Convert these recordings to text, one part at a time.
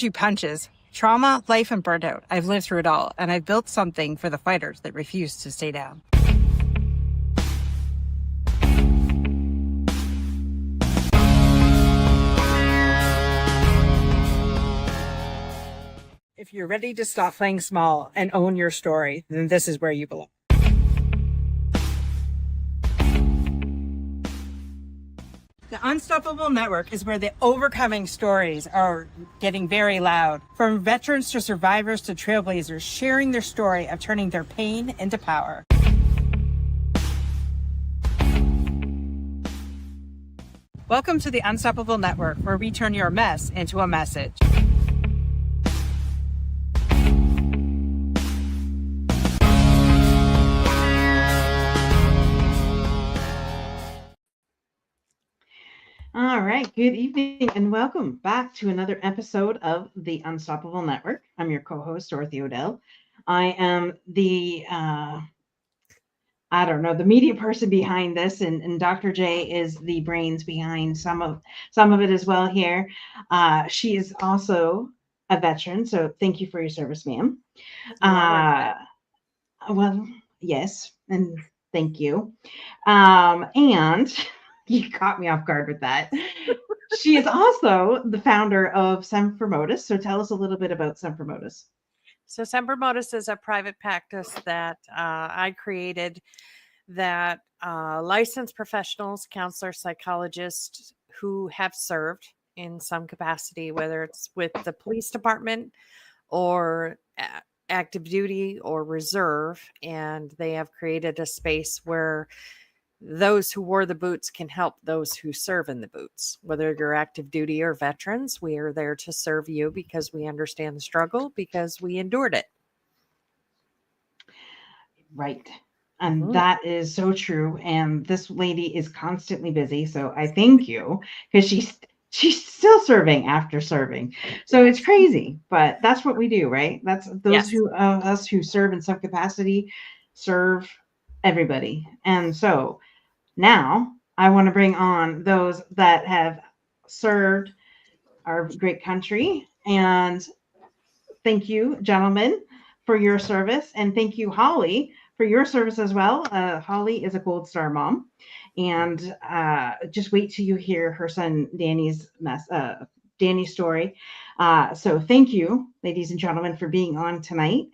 You punches. Trauma, life, and burnout. I've lived through it all, and I've built something for the fighters that refuse to stay down. If you're ready to stop playing small and own your story, then this is where you belong. The Unstoppable Network is where the overcoming stories are getting very loud. From veterans to survivors to trailblazers, sharing their story of turning their pain into power. Welcome to the Unstoppable Network, where we turn your mess into a message. All right, good evening and welcome back to another episode of the Unstoppable Network. I'm your co-host, Dorothy Odell. I am the, the media person behind this, and Dr. J is the brains behind some of it as well here. She is also a veteran, so thank you for your service, ma'am. Well, yes, and thank you. And you caught me off guard with that. She is also the founder of Semper Modus. So tell us a little bit about Semper Modus. So Semper Modus is a private practice that I created that licensed professionals, counselors, psychologists who have served in some capacity, whether it's with the police department or active duty or reserve. And they have created a space where those who wore the boots can help those who serve in the boots. Whether you're active duty or veterans, we are there to serve you because we understand the struggle, because we endured it. Right. And that is so true. And this lady is constantly busy. So I thank you, because she's still serving after serving. So it's crazy, but that's what we do, right? That's those us who serve in some capacity serve everybody. And so now I want to bring on those that have served our great country. And thank you, gentlemen, for your service. And thank you, Holly, for your service as well. Holly is a Gold Star mom. And just wait till you hear her son Danny's story. So thank you, ladies and gentlemen, for being on tonight.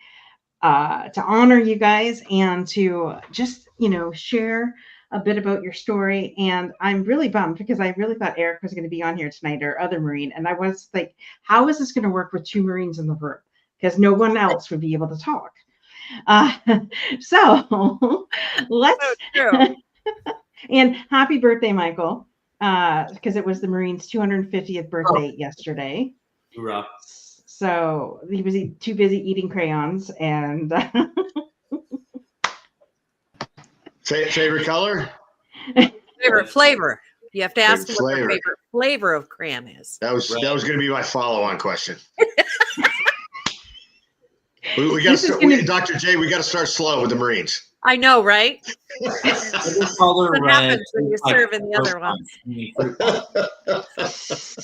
To honor you guys and to just, share a bit about your story. And I'm really bummed because I really thought Eric was going to be on here tonight, or other Marine. And I was like, how is this going to work with two Marines in the room? Because no one else would be able to talk. So let's, and happy birthday, Michael, because it was the Marine's 250th birthday yesterday. Hoorah. So he was too busy eating crayons. And favorite color? Favorite flavor. You have to ask what their favorite flavor of crayon is. That was going to be my follow-on question. we got to Dr. J. We got to start slow with the Marines. I know, right? What happens when you serve in the other ones?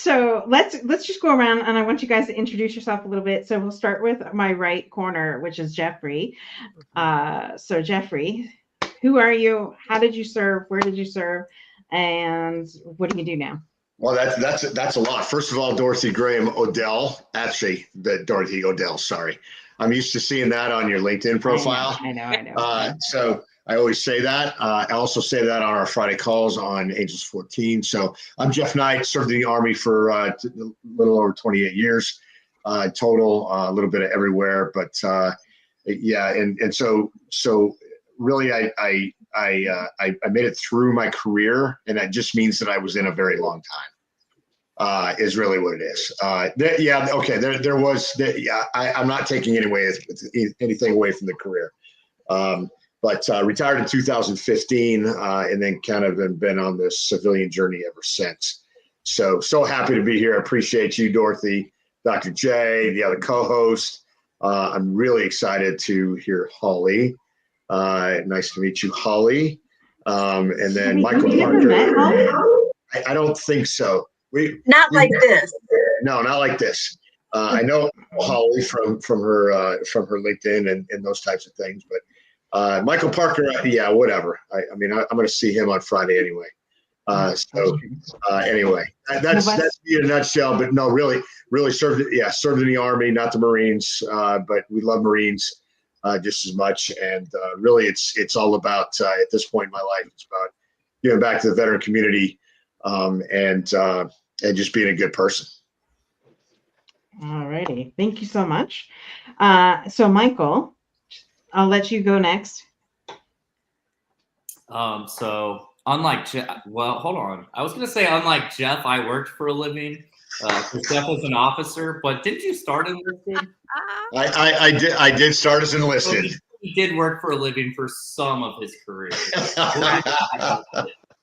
So let's just go around, and I want you guys to introduce yourself a little bit. So we'll start with my right corner, which is Jeffrey. So Jeffrey, who are you? How did you serve? Where did you serve? And what do you do now? Well, that's a lot. First of all, Dorothy Graham Odell. Actually, Dorothy Odell. Sorry. I'm used to seeing that on your LinkedIn profile. I know. So I always say that. I also say that on our Friday calls on Angels 14. So I'm Jeff Knight, served in the Army for a little over 28 years total, a little bit of everywhere. But and so really I made it through my career, and that just means that I was in a very long time. Is really what it is. There was. I'm not taking anything away from the career, but retired in 2015, and then kind of been on this civilian journey ever since. So happy to be here. I appreciate you, Dorothy, Dr. J, the other co-host. I'm really excited to hear Holly. Nice to meet you, Holly. And then Michael Parker. I don't think so. Not like this. No, not like this. I know Holly from her LinkedIn and those types of things, but Michael Parker, yeah, whatever. I mean, I'm going to see him on Friday anyway. Anyway, that's me in a nutshell. But no, really served in the Army, not the Marines, but we love Marines just as much. And really, it's all about at this point in my life, it's about giving back to the veteran community and just being a good person. All righty. Thank you so much. So Michael, I'll let you go next. So unlike Jeff, well, hold on. I was going to say, unlike Jeff, I worked for a living. Jeff was an officer, but didn't you start enlisted? I did start as enlisted. So he did work for a living for some of his career.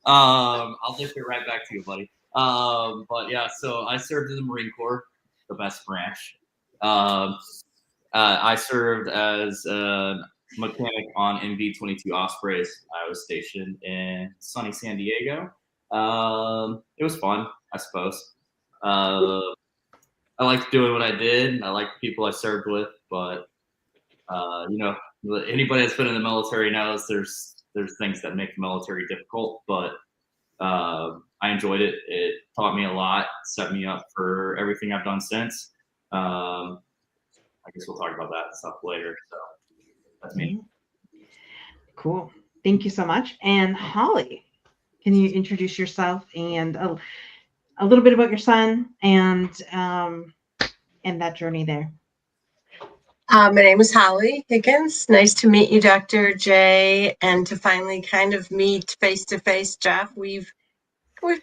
I'll take it right back to you, buddy. But yeah, so I served in the Marine Corps, the best branch. I served as a mechanic on MV-22 Ospreys. I was stationed in sunny San Diego. It was fun, I suppose. I liked doing what I did. I liked the people I served with, but anybody that's been in the military knows there's things that make the military difficult, but I enjoyed it. It taught me a lot, set me up for everything I've done since. I guess we'll talk about that stuff later. So that's me. Cool. Thank you so much. And Holly, can you introduce yourself and a little bit about your son and that journey there? My name is Holly Higgins. Nice to meet you, Dr. J, and to finally kind of meet face to face, Jeff. We've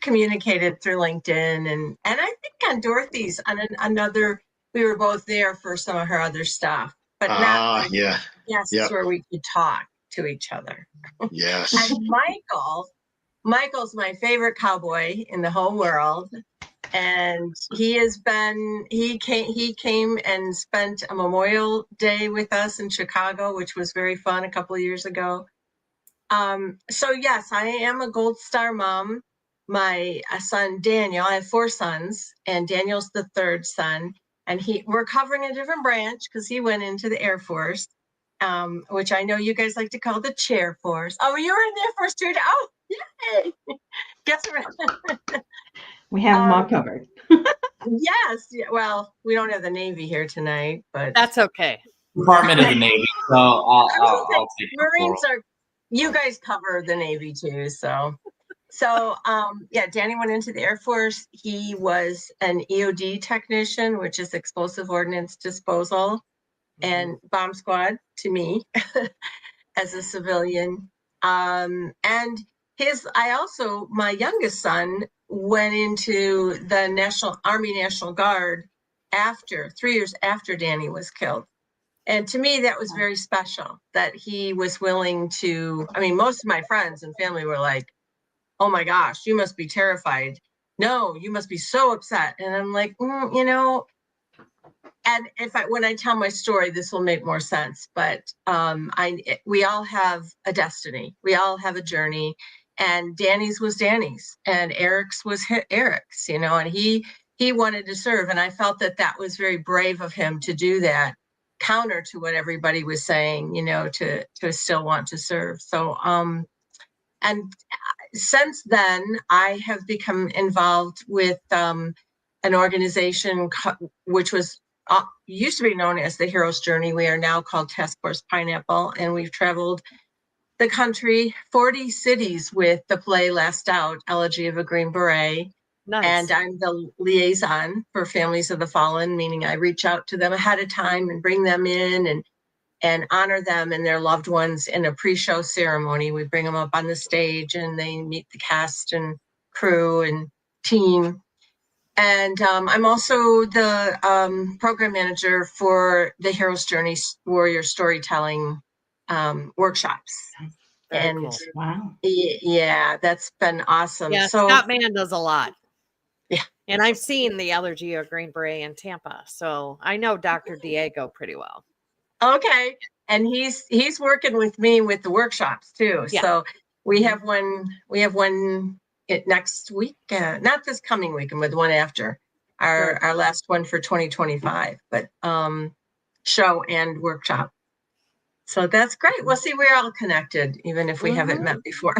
communicated through LinkedIn and I think on Dorothy's on another. We were both there for some of her other stuff, but not guests where we could talk to each other. Yes. And Michael's my favorite cowboy in the whole world. And he came and spent a Memorial Day with us in Chicago, which was very fun a couple of years ago. So yes, I am a Gold Star mom. My son, Daniel, I have 4 sons, and Daniel's the 3rd son. And we're covering a different branch because he went into the Air Force, which I know you guys like to call the Chair Force. Oh, you were in the Air Force too? Oh, yay! Guess what? We have them all covered. Yes. Well, we don't have the Navy here tonight, but That's okay. Department of the Navy. So I'll take Marines are. You guys cover the Navy too, so. Yeah, Danny went into the Air Force. He was an EOD technician, which is explosive ordnance disposal, and bomb squad to me as a civilian. And my youngest son went into the Army National Guard 3 years after Danny was killed. And to me, that was very special that he was willing to. I mean, most of my friends and family were like, oh my gosh, you must be terrified. No, you must be so upset. And I'm like, and when I tell my story, this will make more sense. But we all have a destiny. We all have a journey. And Danny's was Danny's, and Eric's was Eric's. And he wanted to serve, and I felt that was very brave of him to do that, counter to what everybody was saying. To still want to serve. So and since then, I have become involved with an organization which was used to be known as the Hero's Journey. We are now called Task Force Pineapple, and we've traveled the country, 40 cities with the play Last Out, Elegy of a Green Beret. Nice. And I'm the liaison for Families of the Fallen, meaning I reach out to them ahead of time and bring them in and honor them and their loved ones in a pre-show ceremony. We bring them up on the stage and they meet the cast and crew and team. And I'm also the program manager for the Hero's Journey Warrior Storytelling workshops. Very and cool. Wow. Yeah, that's been awesome. Yeah, So Scott Mann does a lot. Yeah. And I've seen the Allergy of Green Beret in Tampa, so I know Dr. Diego pretty well. okay, and he's working with me with the workshops too. Yeah. So we have one next week, not this coming weekend, but the one after. our last one for 2025, but show and workshop. So that's great. Well, see, we're all connected, even if we haven't met before.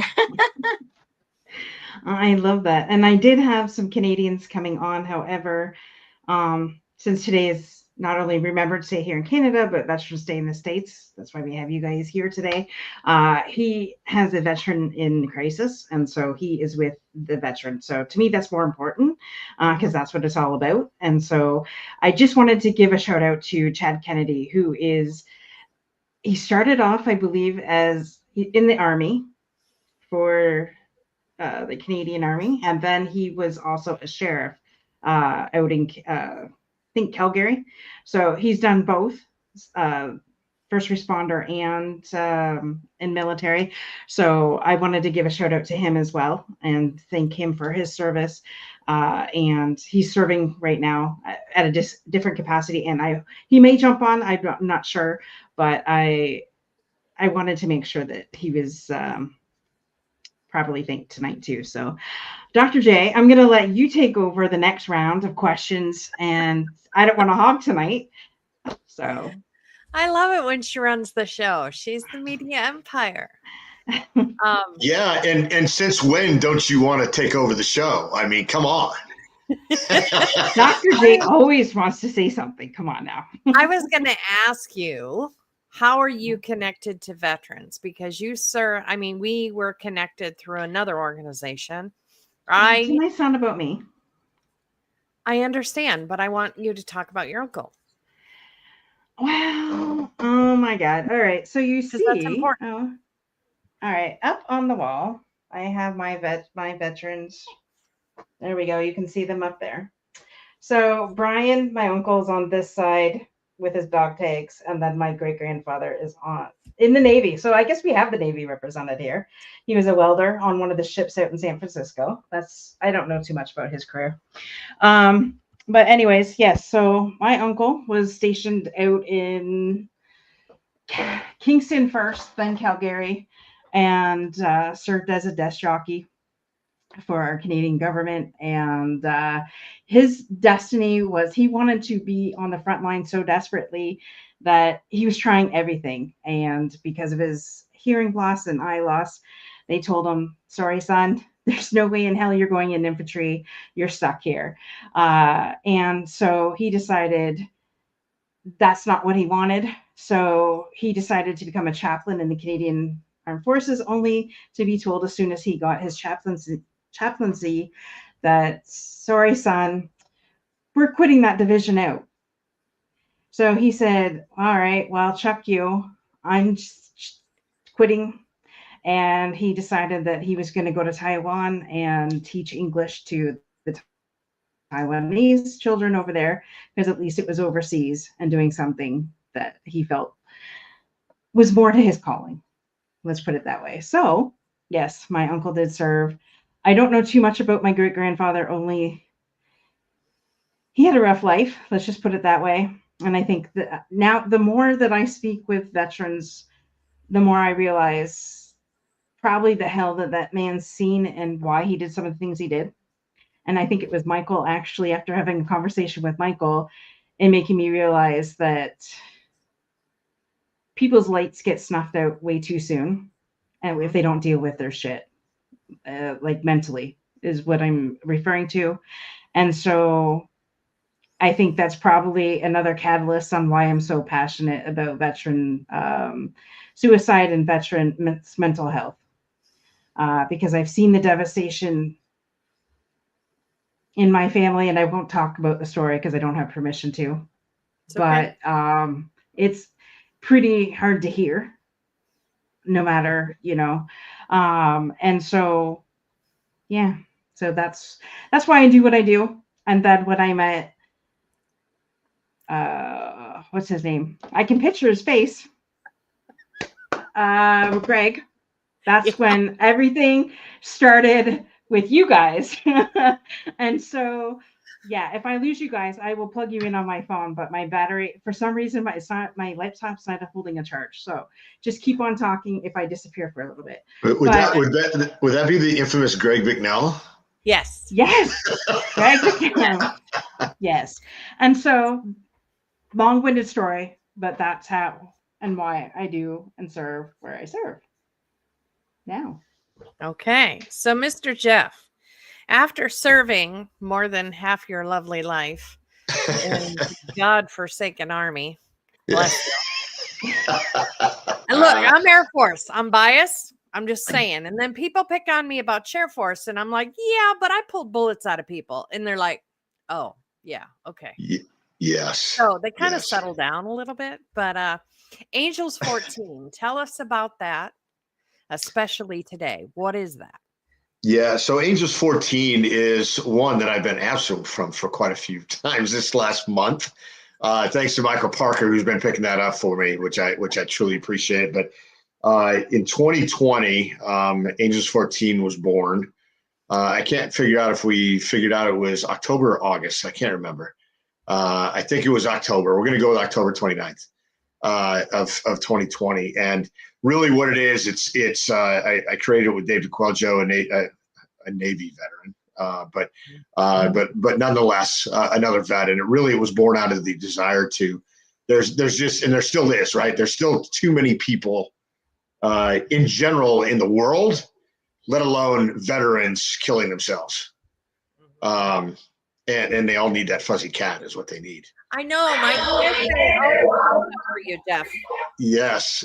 I love that. And I did have some Canadians coming on. However, since today is not only Remembrance Day here in Canada, but Veterans Day in the States, that's why we have you guys here today. He has a veteran in crisis, and so he is with the veteran. So to me, that's more important because that's what it's all about. And so I just wanted to give a shout out to Chad Kennedy, who is, he started off, I believe, as in the Army for the Canadian Army, and then he was also a sheriff out in I think Calgary. So he's done both, first responder and in military. So I wanted to give a shout out to him as well and thank him for his service. And he's serving right now at a different capacity, and he may jump on. I'm not sure, but I wanted to make sure that he was properly thanked tonight too. So Dr. J, I'm going to let you take over the next round of questions, and I don't want to hog tonight. So I love it when she runs the show. She's the media empire. Yeah, and since when don't you want to take over the show? I mean, come on. Dr. J always wants to say something. Come on now. I was going to ask you, how are you connected to veterans? Because you, sir, I mean, we were connected through another organization. It's a nice sound about me. I understand, but I want you to talk about your uncle. Well, oh my God. All right. So you see, that's important. all right, up on the wall, I have my veterans. There we go. You can see them up there. So Brian, my uncle, is on this side with his dog tags, and then my great grandfather is in the Navy. So I guess we have the Navy represented here. He was a welder on one of the ships out in San Francisco. I don't know too much about his career. But anyways, yes. So my uncle was stationed out in Kingston first, then Calgary, and served as a desk jockey for our Canadian government. And his destiny was he wanted to be on the front line so desperately that he was trying everything. And because of his hearing loss and eye loss, they told him, sorry, son, there's no way in hell you're going in infantry. You're stuck here. And so he decided that's not what he wanted. So he decided to become a chaplain in the Canadian Armed Forces, only to be told as soon as he got his chaplaincy that, sorry, son, we're quitting that division out. So he said, all right, well, chuck you. I'm just quitting. And he decided that he was going to go to Taiwan and teach English to the Taiwanese children over there, because at least it was overseas and doing something that he felt was more to his calling. Let's put it that way. So, yes, my uncle did serve. I don't know too much about my great grandfather, only he had a rough life. Let's just put it that way. And I think that now the more that I speak with veterans, the more I realize probably the hell that man's seen and why he did some of the things he did. And I think it was Michael, actually, after having a conversation with Michael and making me realize that people's lights get snuffed out way too soon. And if they don't deal with their shit, like mentally, is what I'm referring to. And so I think that's probably another catalyst on why I'm so passionate about veteran suicide and veteran mental health. Because I've seen the devastation in my family, and I won't talk about the story because I don't have permission to. But it's pretty hard to hear, no matter, and so, yeah. So that's why I do what I do. And then when I met, what's his name? I can picture his face. Greg. That's when everything started with you guys. And so, yeah, if I lose you guys, I will plug you in on my phone, but my battery, for some reason, my laptop's not holding a charge. So just keep on talking if I disappear for a little bit. Would that be the infamous Greg Bicknell? Yes. Yes. Greg Bicknell. Yes. And so, long-winded story, but that's how and why I do and serve where I serve now. Okay. So, Mr. Jeff, after serving more than half your lovely life in the God-forsaken army, bless you. And look, I'm Air Force. I'm biased. I'm just saying. And then people pick on me about Air Force, and I'm like, yeah, but I pulled bullets out of people. And they're like, oh, yeah, okay. Yes. So they kind of Yes. settle down a little bit. But Angels 14, tell us about that, especially today. What is that? Yeah, so Angels 14 is one that I've been absent from for quite a few times this last month. Thanks to Michael Parker, who's been picking that up for me, which I truly appreciate. But in 2020, Angels 14 was born. I can't figure out if we figured out it was October or August. I can't remember. I think it was October. We're going to go with October 29th of 2020. And really what it is, I created it with David Queljo, a Navy veteran, but nonetheless another vet. And it was born out of the desire to. There's just, and there still is, right? There's still too many people in general in the world, let alone veterans, killing themselves. And they all need that fuzzy cat is what they need. I know, my fiance always for you, Jeff. Yes,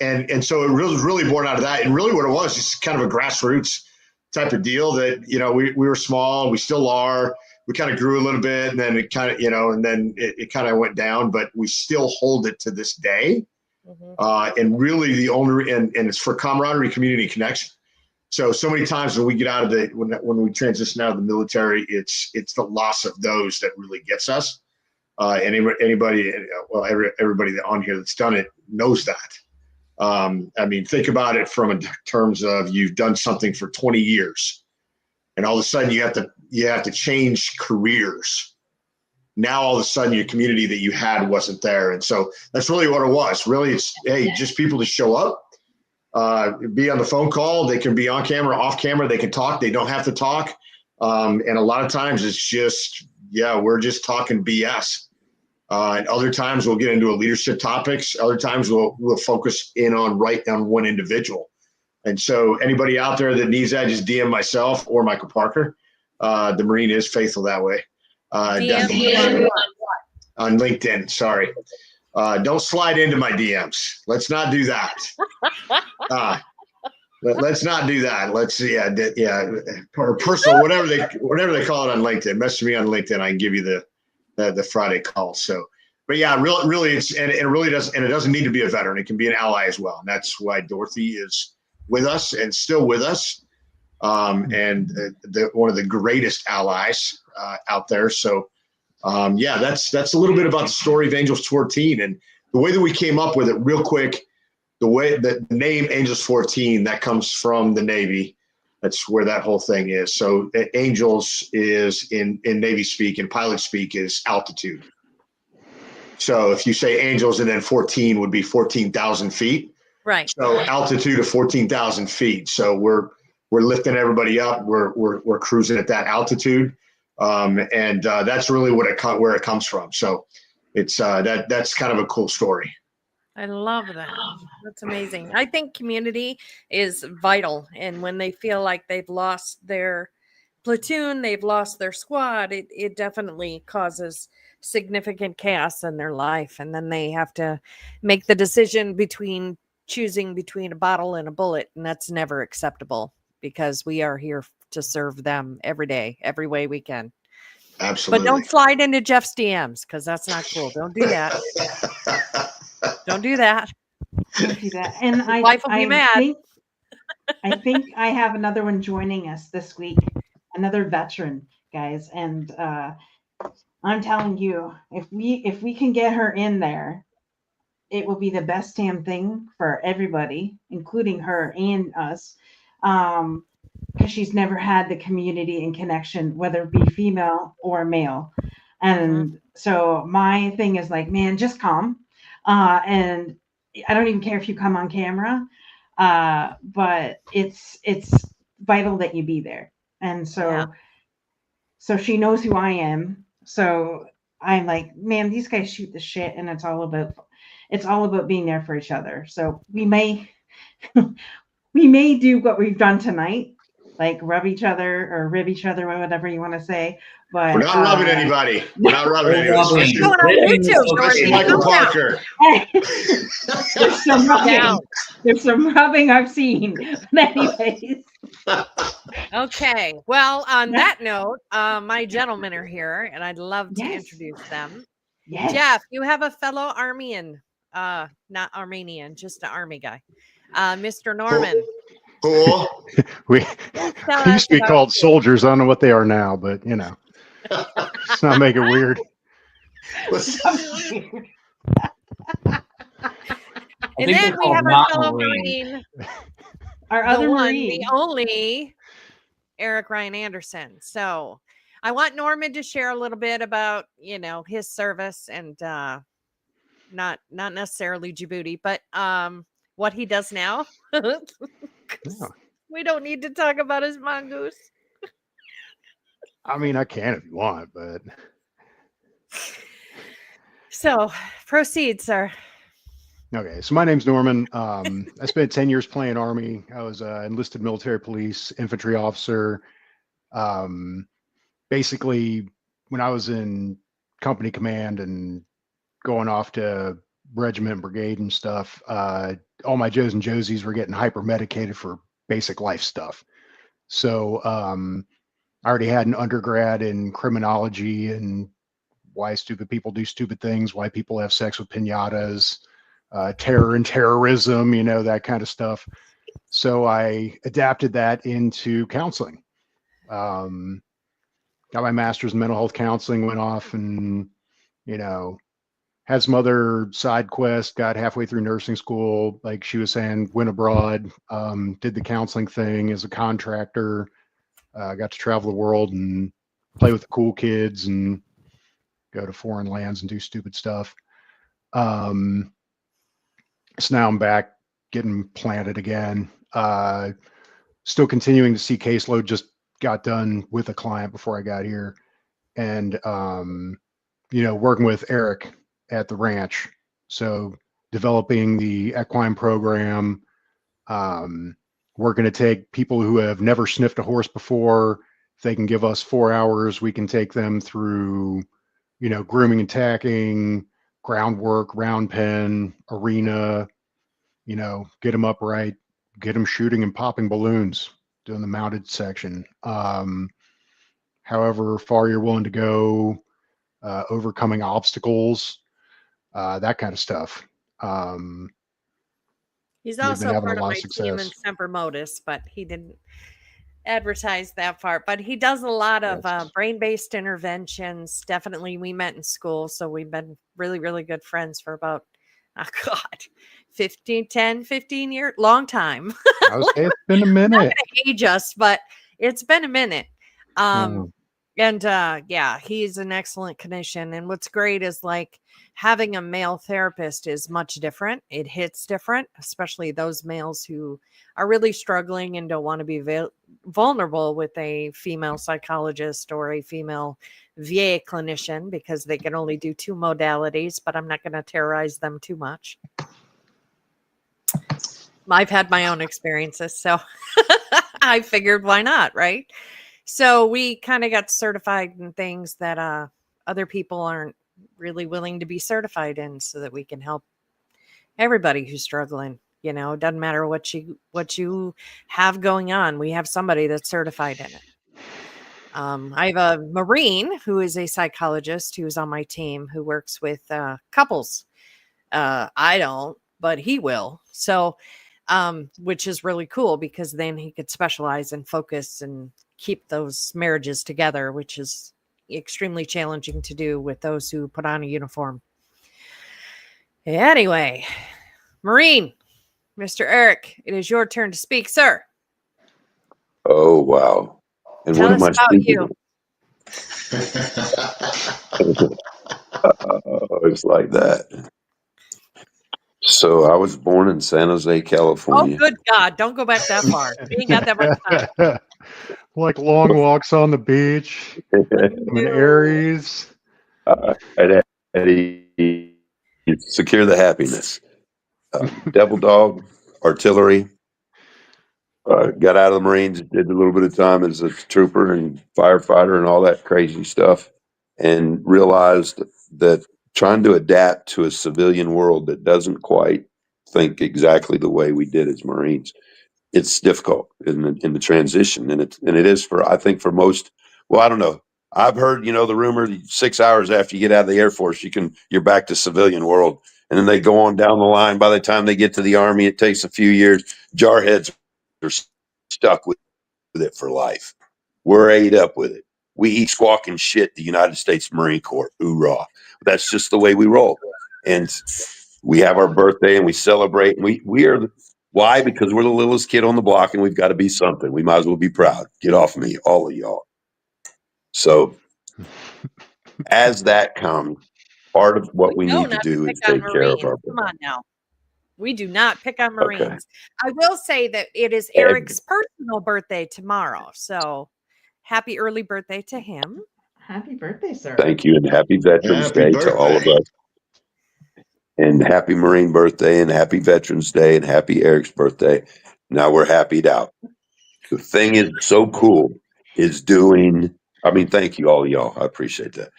and so it was really born out of that, and really what it was, just kind of a grassroots type of deal that we were small, we still are, we kind of grew a little bit, and then it kind of and then it kind of went down, but we still hold it to this day, and really the only and it's for camaraderie, community connection. So many times when we get out of when we transition out of the military, it's the loss of those that really gets us. Everybody on here that's done it knows that. I mean, think about it from terms of you've done something for 20 years, and all of a sudden you have to change careers. Now all of a sudden your community that you had wasn't there, and so that's really what it was. Really, it's just people to show up. Be on the phone call. They can be on camera, off camera. They can talk. They don't have to talk. And a lot of times it's just, we're just talking BS. And other times we'll get into a leadership topics. Other times we'll focus in on one individual. And so anybody out there that needs that, just DM myself or Michael Parker. The Marine is faithful that way. DM on LinkedIn. Sorry. Don't slide into my DMs. Let's not do that. Let's not do that. Let's or personal, whatever they call it on LinkedIn. Message me on LinkedIn. I can give you the Friday call. So, but yeah, really, it really does, and it doesn't need to be a veteran. It can be an ally as well, and that's why Dorothy is with us and still with us, and one of the greatest allies out there. So. That's a little bit about the story of Angels 14 and the way that we came up with it real quick. The way that the name Angels 14, that comes from the Navy. That's where that whole thing is. So Angels is in Navy speak and pilot speak is altitude. So if you say Angels and then 14 would be 14,000 feet. Right. So altitude of 14,000 feet. So we're lifting everybody up. We're cruising at that altitude. And that's really where it comes from. So it's that's kind of a cool story. I love that. That's amazing. I think community is vital. And when they feel like they've lost their platoon, they've lost their squad, it definitely causes significant chaos in their life. And then they have to make the decision between choosing between a bottle and a bullet. And that's never acceptable because we are here to serve them every day, every way we can. Absolutely. But don't slide into Jeff's DMs because that's not cool. Don't do that. Don't do that. Don't do that. And Wife will be mad. I think I have another one joining us this week, another veteran, guys. And I'm telling you, if we can get her in there, it will be the best damn thing for everybody, including her and us. Because she's never had the community and connection, whether it be female or male. And so my thing is like, man, just come. And I don't even care if you come on camera, but it's vital that you be there. And so she knows who I am. So I'm like, man, these guys shoot the shit, and it's all about being there for each other. So we may we may do what we've done tonight, like rub each other or rib each other, or whatever you want to say. But We're not rubbing anybody. We're not rubbing We're anybody. rubbing. Especially, Going on YouTube, especially Dorothy. Michael Calm down. Parker. there's some rubbing. Down. There's some rubbing I've seen. But anyways, Okay. Well, on that note, my gentlemen are here, and I'd love to Yes. introduce them. yes. Jeff, you have a fellow Armenian, not Armenian, just an army guy. Mr. Norman. Cool. We Tell we us used to be about called you. soldiers. I don't know what they are now, but you know, let's not make it weird. And think then they're we called have our not fellow Marine. Marine, Our the other one, Marine. the only, Eric Ryan Anderson. So I want Norman to share a little bit about, his service and not necessarily Djibouti, but what he does now. 'Cause Yeah. we don't need to talk about his mongoose. I mean, I can if you want, but So proceed, sir. okay. So my name's Norman. I spent 10 years playing Army. I was enlisted military police, infantry officer. Basically, when I was in company command and going off to regiment and brigade and stuff, all my Joes and Josies were getting hyper medicated for basic life stuff. So I already had an undergrad in criminology and why stupid people do stupid things, why people have sex with pinatas, terror and terrorism, that kind of stuff. So I adapted that into counseling. Got my master's in mental health counseling, went off and, had some other side quests, got halfway through nursing school. Like she was saying, went abroad, did the counseling thing as a contractor, got to travel the world and play with the cool kids and go to foreign lands and do stupid stuff. So now I'm back getting planted again. Still continuing to see caseload, just got done with a client before I got here. And, working with Eric at the ranch. So developing the equine program, we're going to take people who have never sniffed a horse before. If they can give us 4 hours, we can take them through, grooming and tacking, groundwork, round pen, arena, get them upright, get them shooting and popping balloons, doing the mounted section. However far you're willing to go, overcoming obstacles, that kind of stuff. He's We've also been having part a of lot my of team in success. Semper Modus, but he didn't advertise that part. But he does a lot of Yes. brain-based interventions. Definitely, we met in school, so we've been really, really good friends for about, 15 years, long time. I was saying it's been a Not minute. gonna age us, but it's been a minute. Mm. And he's an excellent clinician. And what's great is like having a male therapist is much different. It hits different, especially those males who are really struggling and don't want to be vulnerable with a female psychologist or a female VA clinician because they can only do 2 modalities, but I'm not going to terrorize them too much. I've had my own experiences, so I figured why not, right? So we kind of got certified in things that other people aren't really willing to be certified in so that we can help everybody who's struggling. It doesn't matter what you have going on. We have somebody that's certified in it. I have a Marine who is a psychologist who's on my team who works with couples. I don't, but he will. So, which is really cool because then he could specialize and focus and keep those marriages together, which is extremely challenging to do with those who put on a uniform. Anyway, Marine, Mr. Eric, it is your turn to speak, sir. Oh, wow. And Tell what am us I about speaking? you. It's like that. So I was born in San Jose, Oh, California. good God. Don't go back that far. We ain't got that much time. Like long walks on the beach. I'm an No. Aries. Eddie, secure the happiness. Devil Dog, artillery. Got out of the Marines, did a little bit of time as a trooper and firefighter and all that crazy stuff, and realized that trying to adapt to a civilian world that doesn't quite think exactly the way we did as Marines, it's difficult in the transition, and it is for, I think, for most. Well, I don't know. I've heard, the rumor 6 hours after you get out of the Air Force, you're back to civilian world, and then they go on down the line. By the time they get to the Army, it takes a few years. Jarheads are stuck with it for life. We're ate up with it. We eat squawking shit, the United States Marine Corps. Hoorah. That's just the way we roll. And we have our birthday and we celebrate. And we are, why? Because we're the littlest kid on the block and we've got to be something. We might as well be proud. Get off me, all of y'all. So as that comes, part of what we No, need to not do pick is on take care of Marines. our Come on now. We do not pick on Okay. Marines. I will say that it is And- Eric's personal birthday tomorrow. So happy early birthday to him. Happy birthday, sir. Thank you, and happy Veterans Happy Day to all of birthday. us. And happy Marine birthday, and happy Veterans Day, and happy Eric's birthday. Now we're happied out. The thing is so cool is doing, thank you, all of y'all. I appreciate that.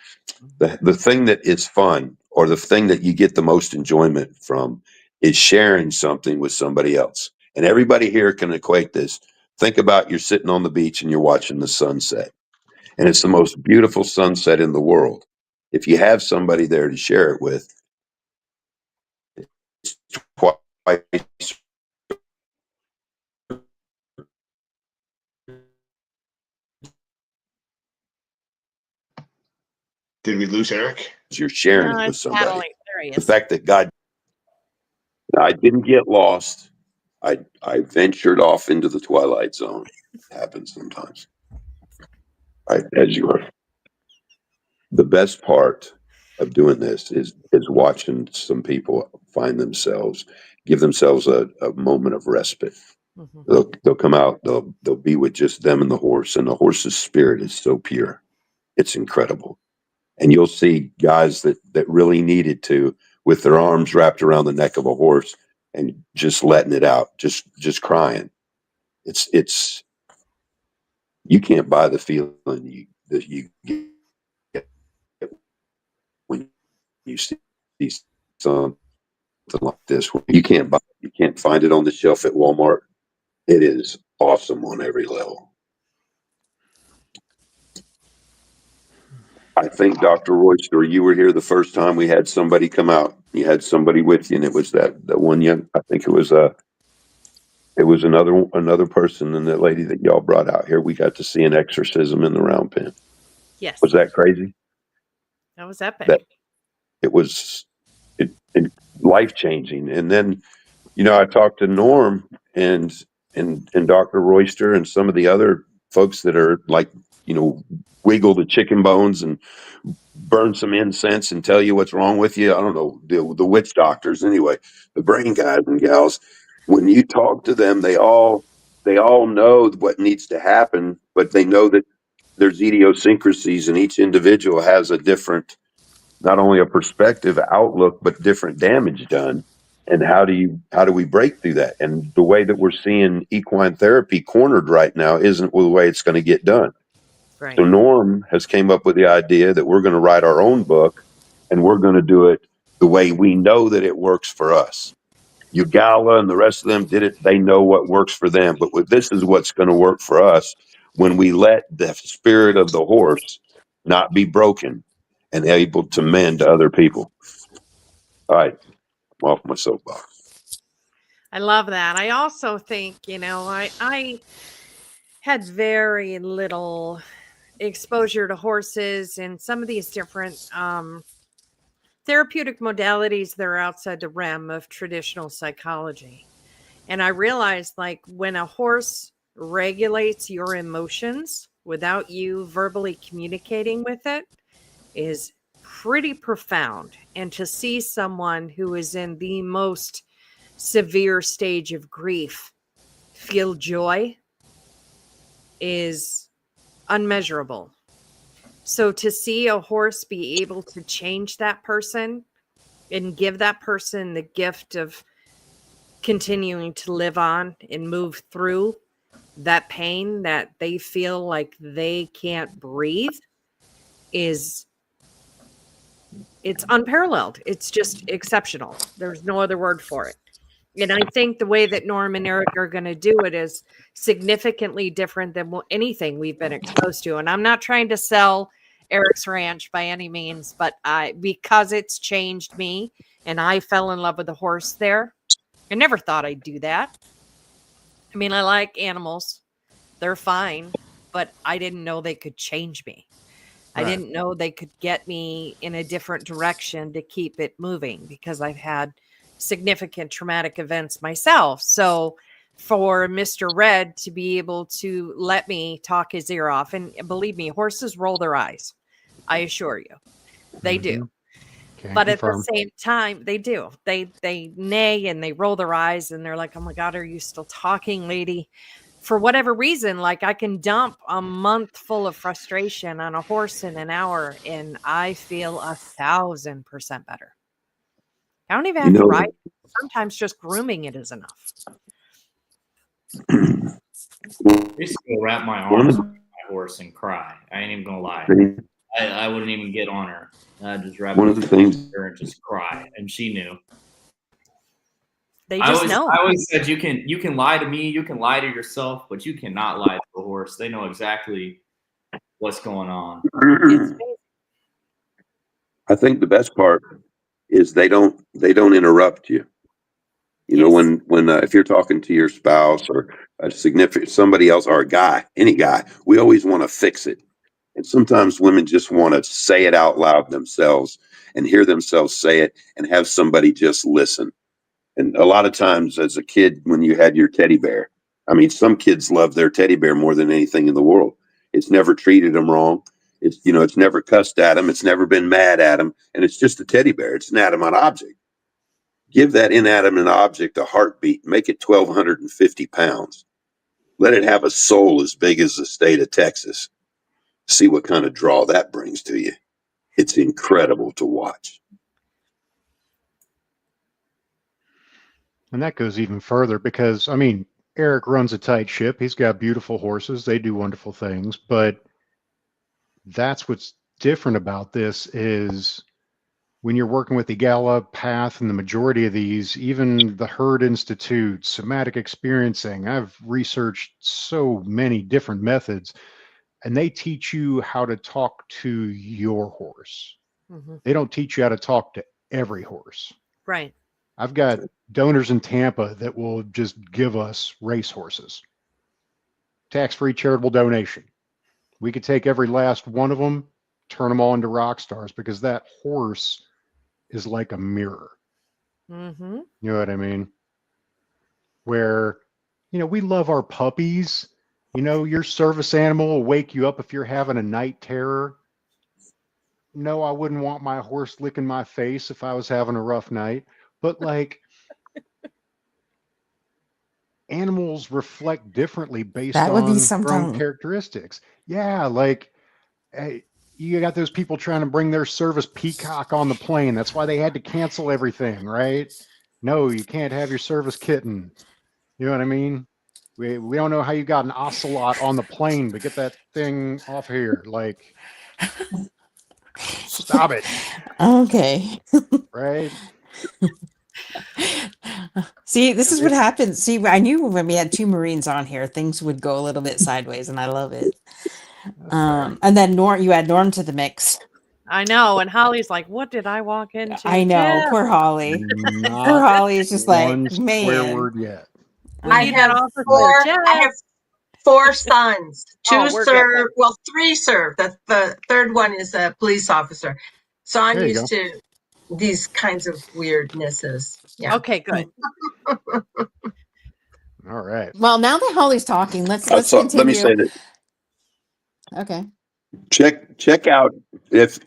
The thing that is fun, or the thing that you get the most enjoyment from, is sharing something with somebody else. And everybody here can equate this. Think about you're sitting on the beach and you're watching the sunset. And it's the most beautiful sunset in the world. If you have somebody there to share it with, it's twice. Did we lose Eric? You're sharing No, it with it's somebody. Natalie. There he The is. fact that I didn't get lost. I ventured off into the twilight zone. It happens sometimes. As you are. The best part of doing this is watching some people give themselves a moment of respite. Mhm. They'll come out, they'll be with just them and the horse, and the horse's spirit is so pure. It's incredible. And you'll see guys that really needed to, with their arms wrapped around the neck of a horse and just letting it out, just crying. It's you can't buy the feeling that you get when you see something like this. You can't find it on the shelf at Walmart. It is awesome on every level. I think, Dr. Royster, you were here the first time we had somebody come out. You had somebody with you, and it was that one young. I think it was another person than that lady that y'all brought out here. We got to see an exorcism in the round pen. Yes. Was that crazy? That was epic. That it was life changing. And then, I talked to Norm and Dr. Royster and some of the other folks that are like, wiggle the chicken bones and burn some incense and tell you what's wrong with you. I don't know, the witch doctors anyway, the brain guys and gals. When you talk to them, they all know what needs to happen, but they know that there's idiosyncrasies and each individual has a different, not only a perspective outlook, but different damage done. And how do we break through that? And the way that we're seeing equine therapy cornered right now isn't the way it's going to get done. Right. So Norm has came up with the idea that we're going to write our own book and we're going to do it the way we know that it works for us. Ugala and the rest of them did it. They know what works for them. But this is what's going to work for us when we let the spirit of the horse not be broken and able to mend other people. All right. I'm off my soapbox. I love that. I also think, I had very little exposure to horses and some of these different therapeutic modalities that are outside the realm of traditional psychology. And I realized, like, when a horse regulates your emotions without you verbally communicating with it is pretty profound. And to see someone who is in the most severe stage of grief feel joy is unmeasurable. So to see a horse be able to change that person and give that person the gift of continuing to live on and move through that pain that they feel like they can't breathe is, it's unparalleled. It's just exceptional. There's no other word for it. And I think the way that Norm and Eric are going to do it is significantly different than anything we've been exposed to. And I'm not trying to sell Eric's Ranch by any means, but because it's changed me and I fell in love with the horse there. I never thought I'd do that. I mean, I like animals. They're fine, but I didn't know they could change me. I Right. didn't know they could get me in a different direction to keep it moving because I've had significant traumatic events myself. So for Mr. Red to be able to let me talk his ear off, and believe me, horses roll their eyes. I assure you, they do. Can But confirm. at the same time, they do. They neigh and they roll their eyes and they're like, "Oh my God, are you still talking, lady?" For whatever reason, like I can dump a month full of frustration on a horse in an hour and I feel 1,000% better. I don't even have to ride it. Sometimes just grooming it is enough. I used to go wrap my arms around my horse and cry. I ain't even gonna lie. I wouldn't even get on her. I'd just wrap One of the things- her and just cry, and she knew. They just know. I always said you can lie to me, you can lie to yourself, but you cannot lie to a horse. They know exactly what's going on. It's amazing. I think the best part is they don't interrupt you. You know, Yes. when if you're talking to your spouse or a significant somebody else or a guy, any guy, we always want to fix it. And sometimes women just want to say it out loud themselves and hear themselves say it and have somebody just listen. And a lot of times as a kid, when you had your teddy bear, I mean, some kids love their teddy bear more than anything in the world. It's never treated them wrong. It's, you know, it's never cussed at them. It's never been mad at them. And it's just a teddy bear. It's an inanimate object. Give that inanimate object a heartbeat. Make it 1,250 pounds. Let it have a soul as big as the state of Texas. See what kind of draw that brings to you. It's incredible to watch. And that goes even further because, I mean, Eric runs a tight ship. He's got beautiful horses. They do wonderful things. But that's what's different about this is when you're working with the Gala path and the majority of these, even the Herd Institute, somatic experiencing, I've researched so many different methods, and they teach you how to talk to your horse. Mm-hmm. They don't teach you how to talk to every horse. Right. I've got donors in Tampa that will just give us race horses. Tax-free charitable donation. We could take every last one of them, turn them all into rock stars because that horse is like a mirror. Mm-hmm. You know what I mean? Where, you know, we love our puppies. You know, your service animal will wake you up if you're having a night terror. No, I wouldn't want my horse licking my face if I was having a rough night. But like, animals reflect differently based That would be on their something. own characteristics. Yeah, like you got those people trying to bring their service peacock on the plane. That's why they had to cancel everything, right? No, you can't have your service kitten. You know what I mean? We don't know how you got an ocelot on the plane, but get that thing off here. Like, stop it, Okay. right? See, this is what happens. See, I knew when we had two Marines on here, things would go a little bit sideways, and I love it. And then Norm, you add Norm to the mix. I know. And Holly's like, what did I walk into? I know, Jeff, poor Holly. Poor Not Holly is just like, one swear man. word yet. we I need have that officer, four. Jeff. I have 4 sons. 2 Oh, we're serve. Well, 3 serve. The third one is a police officer. So I'm There you used to these kinds of weirdnesses. Yeah. Okay, good. All right. Well, now that Holly's talking, let's So let me continue. say that. Okay. Check out if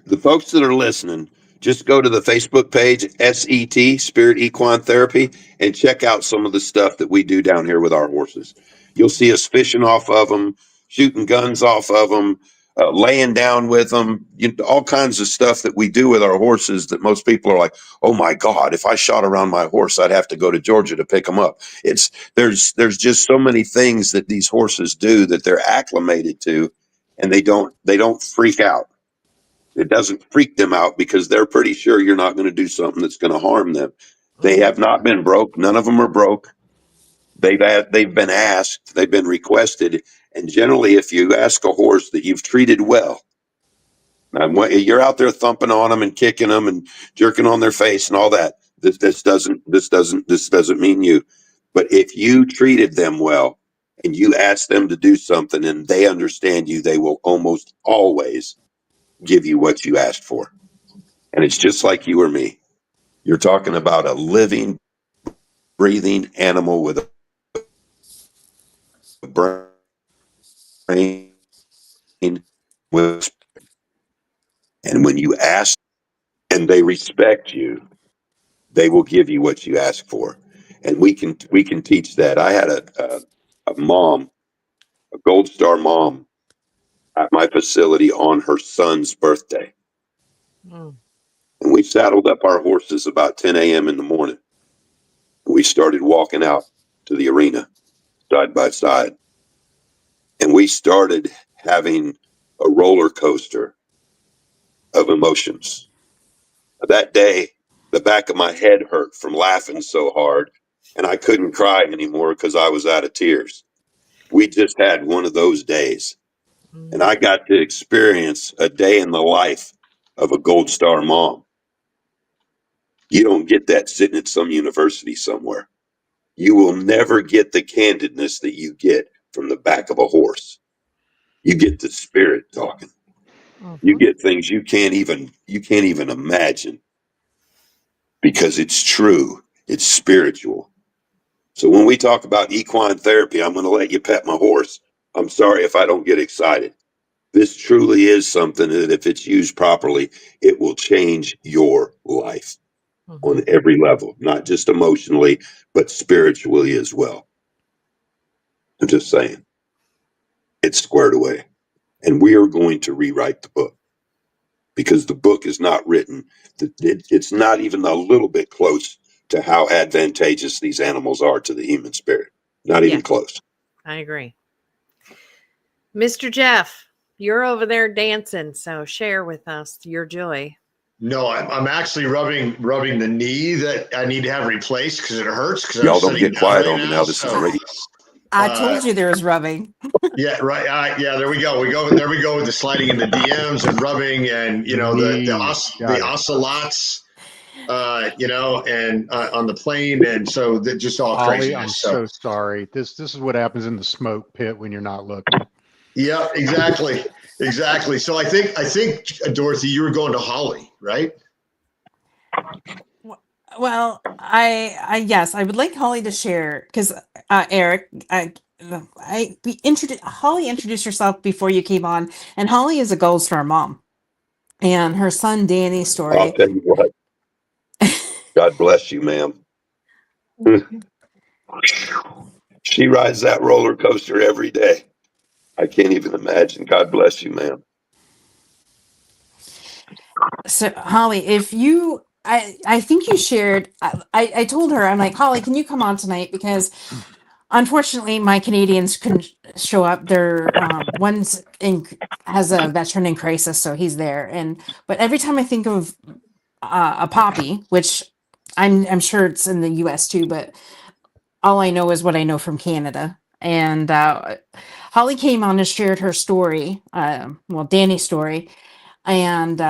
the folks that are listening, just go to the Facebook page SET Spirit Equine Therapy and check out some of the stuff that we do down here with our horses. You'll see us fishing off of them, shooting guns off of them, laying down with them, all kinds of stuff that we do with our horses that most people are like, oh my God, if I shot around my horse, I'd have to go to Georgia to pick him up. There's just so many things that these horses do that they're acclimated to, and they don't freak out. It doesn't freak them out because they're pretty sure you're not going to do something that's going to harm them. They have not been broke. None of them are broke. They've been asked, they've been requested. And generally, if you ask a horse that you've treated well, you're out there thumping on them and kicking them and jerking on their face and all that. This doesn't mean you. But if you treated them well and you ask them to do something and they understand you, they will almost always give you what you asked for. And it's just like you or me. You're talking about a living, breathing animal with a brain, with, and when you ask and they respect you, they will give you what you ask for. And we can teach that. I had a mom, a Gold Star mom, at my facility on her son's birthday. Mm. And we saddled up our horses about 10 a.m. in the morning. We started walking out to the arena side by side. And we started having a roller coaster of emotions. That day, the back of my head hurt from laughing so hard, and I couldn't cry anymore because I was out of tears. We just had one of those days, and I got to experience a day in the life of a Gold Star mom. You don't get that sitting at some university somewhere. You will never get the candidness that you get from the back of a horse. You get the spirit talking. You get things you can't even imagine, because it's true. It's spiritual. So when we talk about equine therapy, I'm going to let you pet my horse. I'm sorry if I don't get excited. This truly is something that if it's used properly, it will change your life on every level, not just emotionally, but spiritually as well. I'm just saying, it's squared away. And we are going to rewrite the book, because the book is not written. It's not even a little bit close to how advantageous these animals are to the human spirit. Not even close. I agree. Mr. Jeff, you're over there dancing, so share with us your joy. No, I'm actually rubbing the knee that I need to have replaced because it hurts. Because Y'all don't get quiet on me now. This is radio. I told you there was rubbing. Yeah, right. Yeah, there we go. There we go with the sliding into DMs and rubbing, and the ocelots, and on the plane, and so that just all Holly, craziness. I'm so sorry. This is what happens in the smoke pit when you're not looking. Yeah, exactly. So I think Dorothy, you were going to Holly, right? Well, yes, I would like Holly to share, because Eric, Holly introduced herself before you came on, and Holly is a Gold Star mom, and her son Danny's story. I'll tell you what. God bless you, ma'am. She rides that roller coaster every day. I can't even imagine. God bless you, ma'am. So Holly, I think you shared, I told her, I'm like, Holly, can you come on tonight? Because unfortunately my Canadians couldn't show up. They're has a veteran in crisis, so he's there. But every time I think of a Poppy, which I'm sure it's in the US too, but all I know is what I know from Canada. And Holly came on and shared her story, Danny's story, and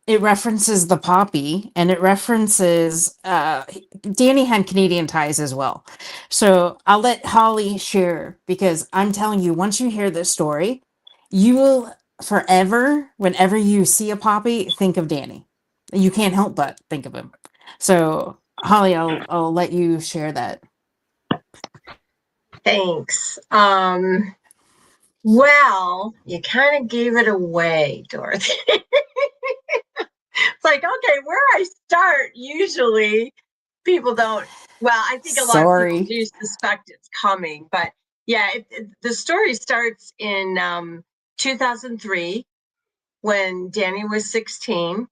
it references the Poppy, and it references Danny had Canadian ties as well. So I'll let Holly share, because I'm telling you, once you hear this story, you will forever, whenever you see a Poppy, think of Danny. You can't help but think of him. So Holly, I'll let you share that. Thanks. Well, you kind of gave it away, Dorothy. It's like, okay, where I start, usually people don't. Well, I think a lot of people do suspect it's coming, but yeah, the story starts in 2003, when Danny was 16,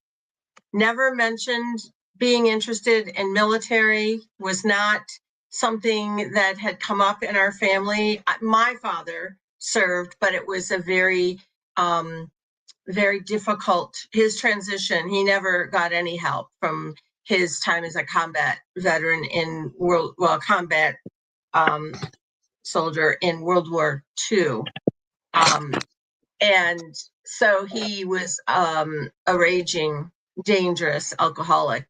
never mentioned being interested in military, was not something that had come up in our family. My father served, but it was a very, very difficult, his transition. He never got any help from his time as a combat veteran in combat soldier in World War II. And so he was a raging, dangerous alcoholic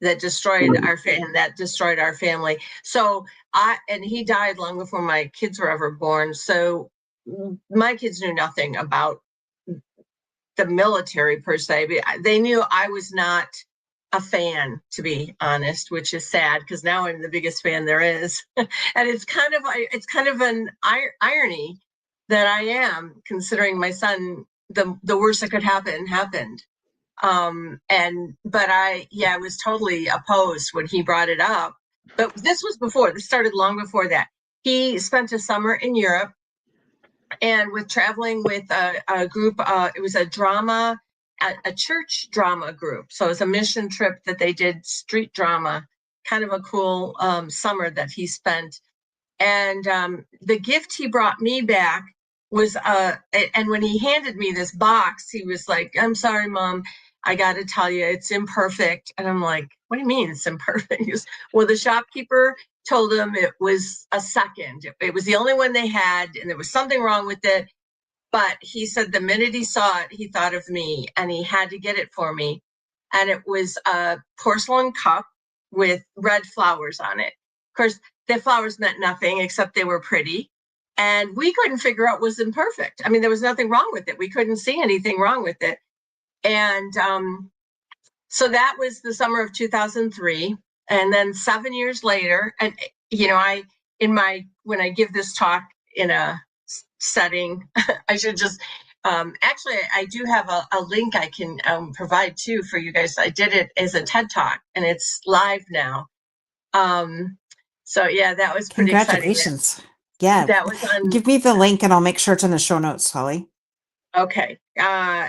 that destroyed our family. So he died long before my kids were ever born. So my kids knew nothing about the military per se, but they knew I was not a fan, to be honest, which is sad because now I'm the biggest fan there is. And it's kind of an irony that I am, considering my son, the worst that could happen happened. But I was totally opposed when he brought it up. But this started long before that. He spent a summer in Europe and with traveling with a group, it was a church drama group. So it was a mission trip that they did, street drama, kind of a cool summer that he spent. And the gift he brought me back was, and when he handed me this box, he was like, "I'm sorry, Mom, I got to tell you, it's imperfect." And I'm like, "What do you mean it's imperfect?" He goes, "Well, the shopkeeper told him it was a second. It was the only one they had, and there was something wrong with it. But he said the minute he saw it, he thought of me, and he had to get it for me. And it was a porcelain cup with red flowers on it. Of course, the flowers meant nothing except they were pretty. And we couldn't figure out what was imperfect. I mean, there was nothing wrong with it. We couldn't see anything wrong with it. And so that was the summer of 2003. And then 7 years later, and when I give this talk in a setting, I should just actually, I do have a link I can provide too for you guys. I did it as a TED Talk, and it's live now. So yeah, that was pretty Congratulations. exciting. Yeah. That was on. Give me the link and I'll make sure it's in the show notes, Holly. Okay.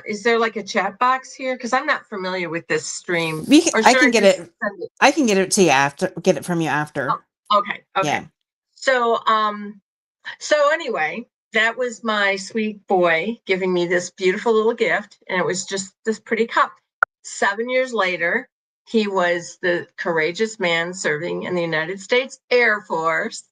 Is there like a chat box here? Because I'm not familiar with this stream. I can get it. I can get it to you after. Get it from you after. Oh, okay. Yeah. So anyway, that was my sweet boy giving me this beautiful little gift, and it was just this pretty cup. 7 years later, he was the courageous man serving in the United States Air Force.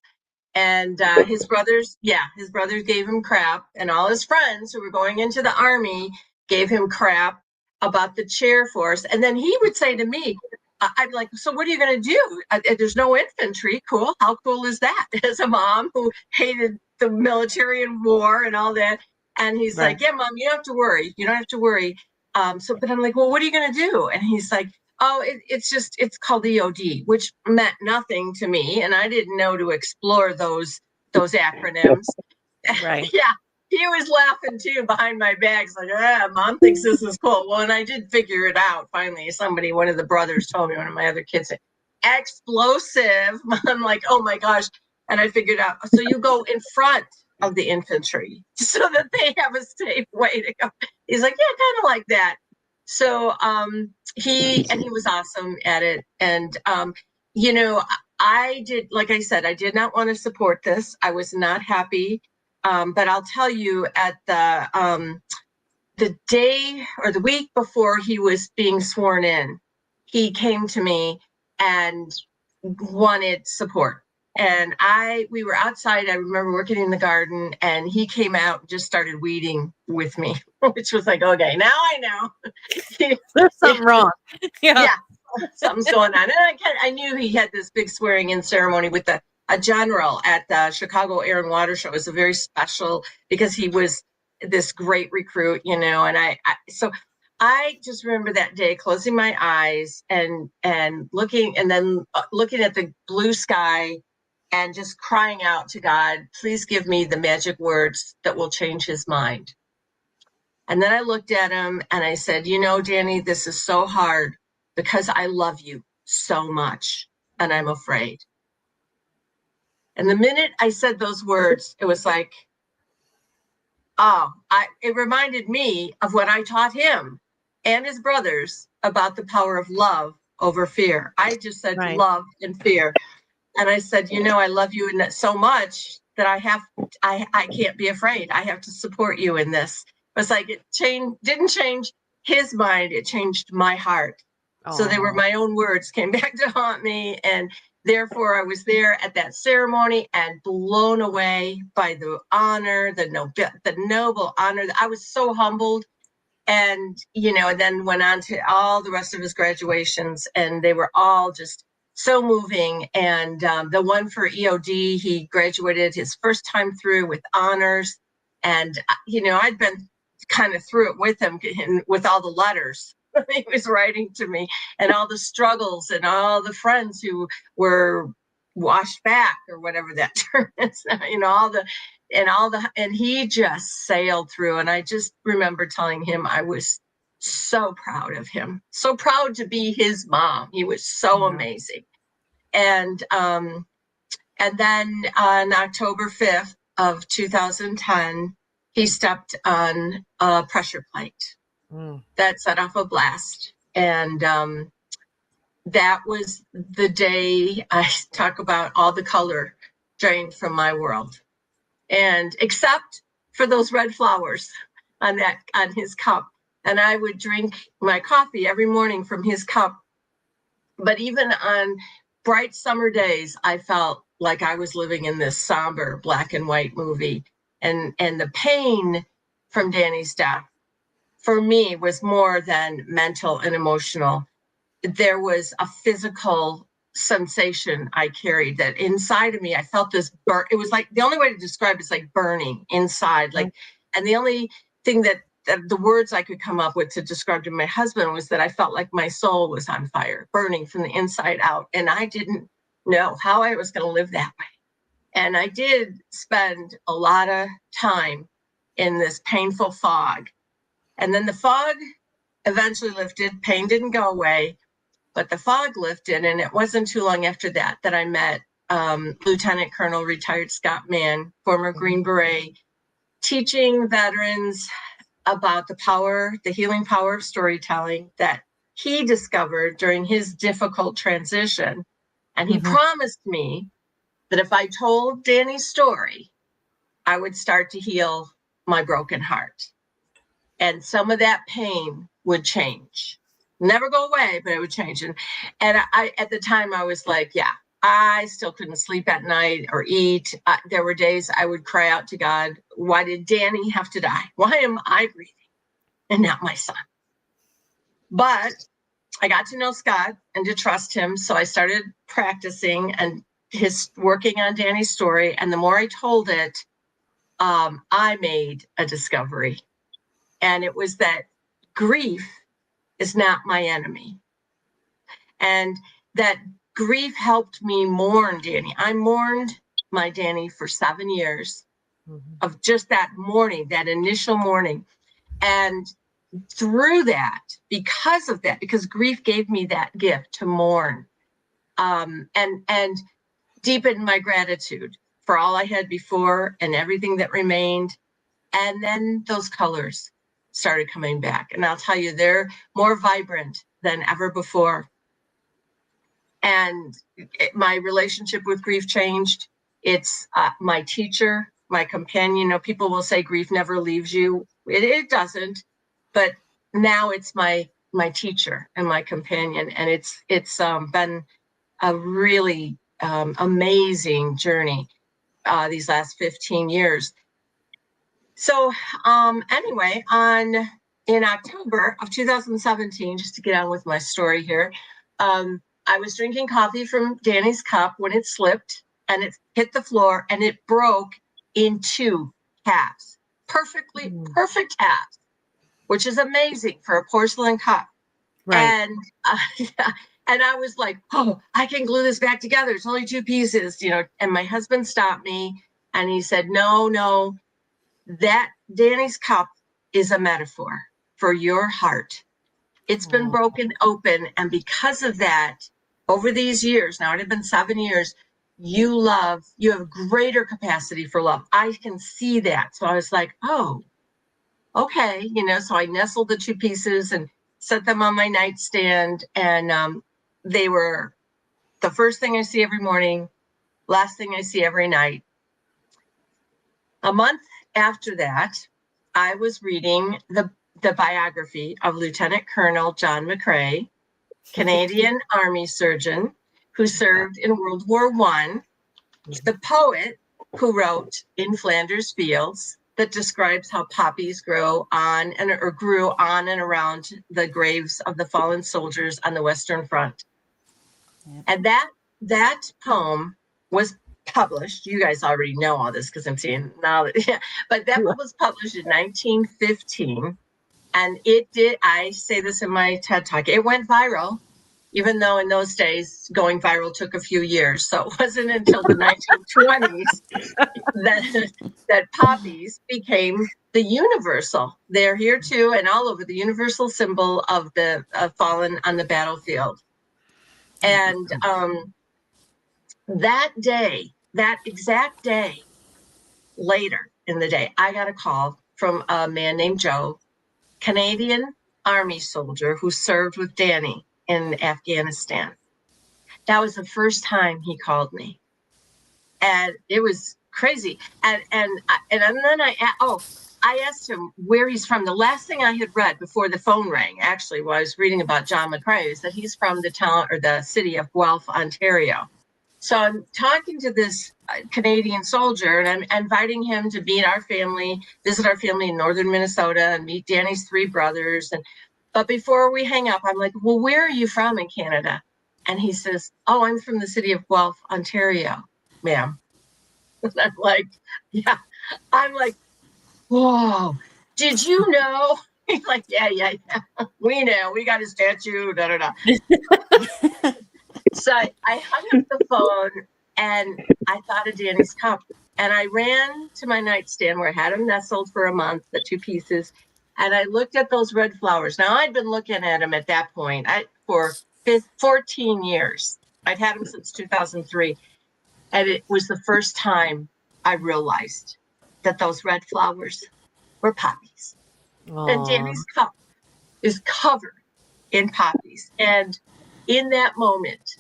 And his brothers gave him crap, and all his friends who were going into the Army gave him crap about the chair force. And then he would say to me, I'm like, "So what are you going to do? There's no infantry." Cool. How cool is that? As a mom who hated the military and war and all that. And he's like, "Yeah, Mom, you don't have to worry. You don't have to worry." But I'm like, "Well, what are you going to do?" And he's like, "Oh, it's called EOD," which meant nothing to me. And I didn't know to explore those acronyms. Right. Yeah. He was laughing too behind my back. He's like, Mom thinks this is cool. Well, and I did figure it out. Finally, one of the brothers told me, one of my other kids said, "Explosive." I'm like, "Oh my gosh." And I figured out, so you go in front of the infantry so that they have a safe way to go. He's like, "Yeah, kind of like that." So he was awesome at it. And, I did, like I said, I did not want to support this. I was not happy. But I'll tell you, at the day or the week before he was being sworn in, he came to me and wanted support. And we were outside. I remember working in the garden, and he came out and just started weeding with me, which was like, okay, now I know. There's something wrong. Yeah, something's going on. And I knew he had this big swearing in ceremony with a general at the Chicago Air and Water Show. It was a very special, because he was this great recruit, and so I just remember that day closing my eyes and looking, and then looking at the blue sky and just crying out to God, "Please give me the magic words that will change his mind." And then I looked at him and I said, "Danny, this is so hard because I love you so much and I'm afraid." And the minute I said those words, it was like, it reminded me of what I taught him and his brothers about the power of love over fear. I just said Right. love and fear. And I said, I love you in so much that I can't be afraid. I have to support you in this. It's like didn't change his mind. It changed my heart. So they were Aw. my own words came back to haunt me. And therefore I was there at that ceremony and blown away by the honor, the noble honor. I was so humbled. And, and then went on to all the rest of his graduations, and they were all just so moving. And the one for EOD, he graduated his first time through with honors. And, I'd been kind of through it with him, with all the letters he was writing to me, and all the struggles, and all the friends who were washed back, or whatever that term is, and he just sailed through. And I just remember telling him I was so proud of him, so proud to be his mom. He was so amazing. And then on October 5th of 2010, he stepped on a pressure plate that set off a blast. And that was the day I talk about all the color drained from my world. And except for those red flowers on his cup. And I would drink my coffee every morning from his cup. But even on bright summer days, I felt like I was living in this somber black and white movie. And the pain from Danny's death, for me, was more than mental and emotional. There was a physical sensation I carried that inside of me, I felt this burn. It was like, the only way to describe it is like burning inside. Like, and the only thing that the words I could come up with to describe to my husband was that I felt like my soul was on fire, burning from the inside out. And I didn't know how I was going to live that way. And I did spend a lot of time in this painful fog. And then the fog eventually lifted. Pain didn't go away, but the fog lifted. And it wasn't too long after that I met Lieutenant Colonel retired Scott Mann, former Green Beret, teaching veterans about the healing power of storytelling that he discovered during his difficult transition. And he promised me that if I told Danny's story, I would start to heal my broken heart. And some of that pain would change. Never go away, but it would change. And I at the time, I was like, yeah, I still couldn't sleep at night or eat. There were days I would cry out to God, why did Danny have to die? Why am I breathing and not my son? But I got to know Scott and to trust him. So I started practicing and working on Danny's story. And the more I told it, I made a discovery. And it was that grief is not my enemy. And that grief helped me mourn Danny. I mourned my Danny for 7 years of just that mourning, that initial mourning. And through that, because grief gave me that gift to mourn, and deepen my gratitude for all I had before and everything that remained. And then those colors started coming back. And I'll tell you, they're more vibrant than ever before. And my relationship with grief changed. It's my teacher, my companion. People will say grief never leaves you. It doesn't. But now it's my teacher and my companion. And it's been a really amazing journey these last 15 years. So anyway, in October of 2017, just to get on with my story here, I was drinking coffee from Danny's cup when it slipped and it hit the floor and it broke in 2 halves, perfect halves, which is amazing for a porcelain cup. Right. And I was like, oh, I can glue this back together. It's only 2 pieces, and my husband stopped me and he said, no, that Danny's cup is a metaphor for your heart. It's been broken open. And because of that, over these years, now it had been 7 years, you have greater capacity for love. I can see that. So I was like, oh, okay, so I nestled the 2 pieces and set them on my nightstand. And they were the first thing I see every morning, last thing I see every night. A month after that, I was reading the biography of Lieutenant Colonel John McCrae, Canadian Army surgeon who served in World War I, the poet who wrote In Flanders Fields, that describes how poppies grew on and around the graves of the fallen soldiers on the Western Front. Yep. And that poem was published. You guys already know all this because I'm seeing now that, yeah, but that was published in 1915. And it did, I say this in my TED Talk, it went viral, even though in those days going viral took a few years. So it wasn't until the 1920s that poppies became the universal. They're here too, and all over, the universal symbol of the fallen on the battlefield. And that day, that exact day, later in the day, I got a call from a man named Joe, Canadian Army soldier who served with Danny in Afghanistan. That was the first time he called me, and it was crazy. And then I asked him where he's from. The last thing I had read before the phone rang, actually, while I was reading about John McCrae, is that he's from the town or the city of Guelph, Ontario. So I'm talking to this Canadian soldier, and I'm inviting him to meet our family, visit our family in northern Minnesota, and meet Danny's 3 brothers. But before we hang up, I'm like, well, where are you from in Canada? And he says, oh, I'm from the city of Guelph, Ontario, ma'am. And I'm like, yeah. I'm like, whoa, did you know? He's like, yeah. We know. We got a statue, da. So I hung up the phone, and I thought of Danny's cup. And I ran to my nightstand where I had them nestled for a month, the 2 pieces. And I looked at those red flowers. Now, I'd been looking at them at that point for 14 years. I'd had them since 2003. And it was the first time I realized that those red flowers were poppies. Aww. And Danny's cup is covered in poppies. And in that moment,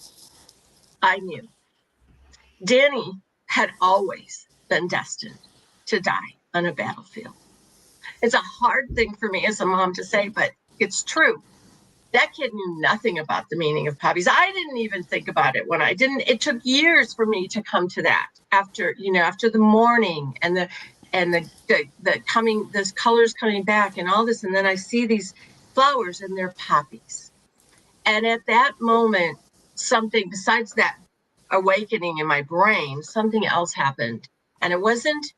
I knew Danny had always been destined to die on a battlefield. It's a hard thing for me as a mom to say, but it's true. That kid knew nothing about the meaning of poppies. I didn't even think about it when I didn't. It took years for me to come to that after the mourning and the coming, those colors coming back and all this. And then I see these flowers and they're poppies. And at that moment, something besides that awakening in my brain, something else happened. And it wasn't,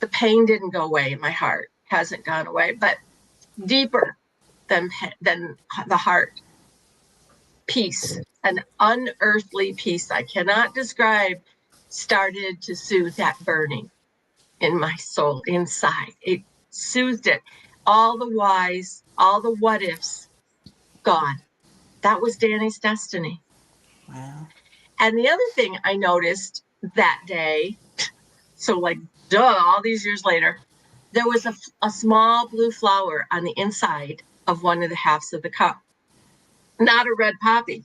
the pain didn't go away in my heart, hasn't gone away, but deeper than the heart, peace, an unearthly peace I cannot describe, started to soothe that burning in my soul inside. It soothed it. All the whys, all the what ifs, gone. That was Danny's destiny. Wow. And the other thing I noticed that day, so like, all these years later, there was a small blue flower on the inside of one of the halves of the cup, not a red poppy.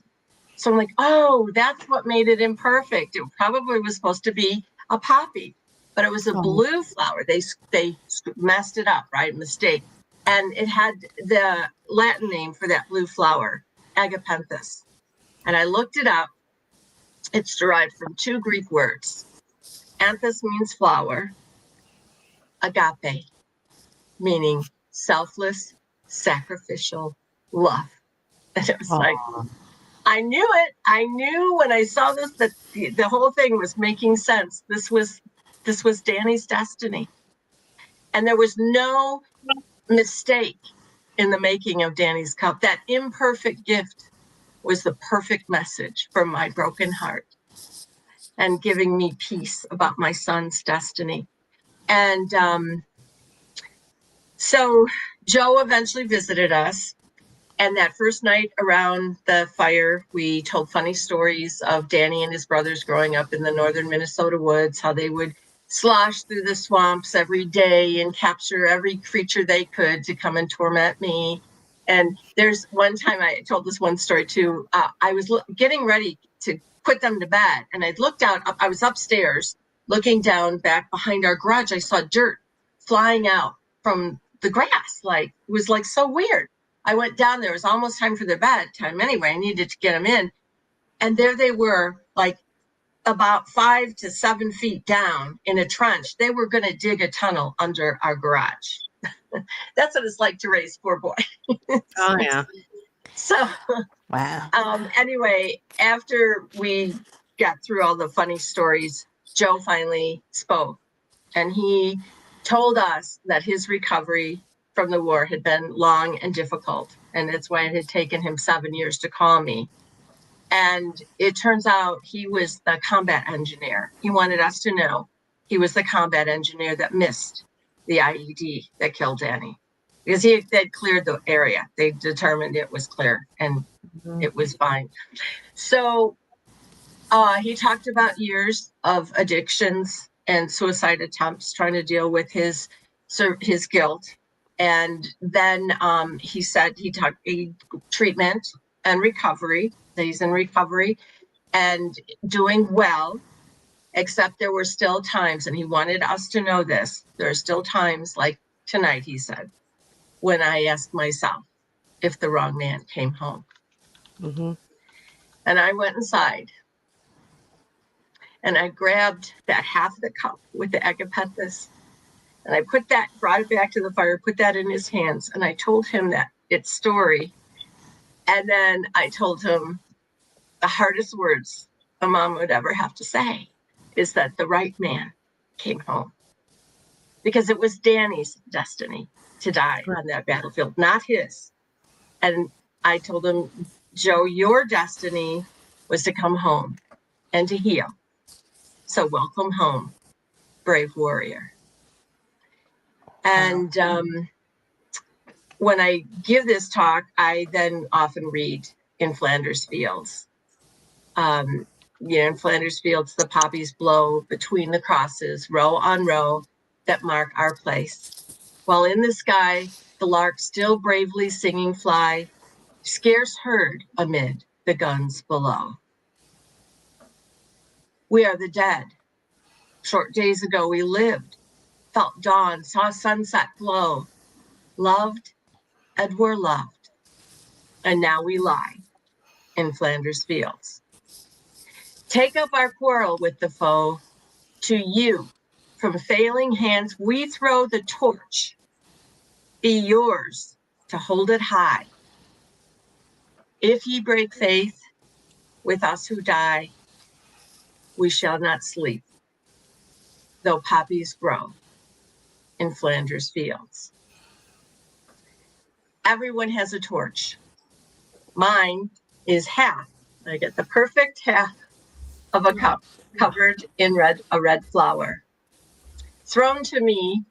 So I'm like, oh, that's what made it imperfect. It probably was supposed to be a poppy, but it was a blue flower. They messed it up, right? Mistake. And it had the Latin name for that blue flower, agapanthus. And I looked it up. It's derived from 2 Greek words. Anthus means flower, agape, meaning selfless, sacrificial love. And it was like, I knew it. I knew when I saw this that the whole thing was making sense. This was Danny's destiny. And there was no mistake in the making of Danny's cup. That imperfect gift was the perfect message from my broken heart and giving me peace about my son's destiny. And so Joe eventually visited us. And that first night around the fire, we told funny stories of Danny and his brothers growing up in the northern Minnesota woods, how they would slosh through the swamps every day and capture every creature they could to come and torment me. And there's one time, I told this one story too. I was getting ready to put them to bed, and I looked out. I was upstairs looking down back behind our garage. I saw dirt flying out from the grass. Like, it was like so weird. I went down there. It was almost time for their bedtime anyway. I needed to get them in. And there they were, like about 5 to 7 feet down in a trench. They were going to dig a tunnel under our garage. That's what it's like to raise 4 boys. Oh, yeah. So, Wow. anyway, after we got through all the funny stories, Joe finally spoke, and he told us that his recovery from the war had been long and difficult, and that's why it had taken him 7 years to call me. And it turns out he was the combat engineer. He wanted us to know he was the combat engineer that missed the IED that killed Danny, because they'd cleared the area. They determined it was clear and it was fine. So he talked about years of addictions and suicide attempts, trying to deal with his guilt. And then he said he talked treatment and recovery. He's in recovery and doing well, except there were still times, and he wanted us to know this, there are still times, like tonight, he said, when I asked myself if the wrong man came home. Mm-hmm. And I went inside and I grabbed that half of the cup with the agapetus, and I brought it back to the fire, put that in his hands, and I told him that its story. And then I told him the hardest words a mom would ever have to say is that the right man came home. Because it was Danny's destiny to die on that battlefield, not his. And I told him, Joe, your destiny was to come home and to heal. So welcome home, brave warrior. And when I give this talk, I then often read In Flanders Fields. In Flanders Fields, the poppies blow between the crosses, row on row, that mark our place. While in the sky, the lark still bravely singing fly, scarce heard amid the guns below. We are the dead. Short days ago we lived, felt dawn, saw sunset glow, loved and were loved. And now we lie in Flanders Fields. Take up our quarrel with the foe. To you, from failing hands, we throw the torch. Be yours to hold it high. If ye break faith with us who die, we shall not sleep, though poppies grow in Flanders Fields. Everyone has a torch. Mine is half. I get the perfect half of a cup covered in a red flower, thrown to me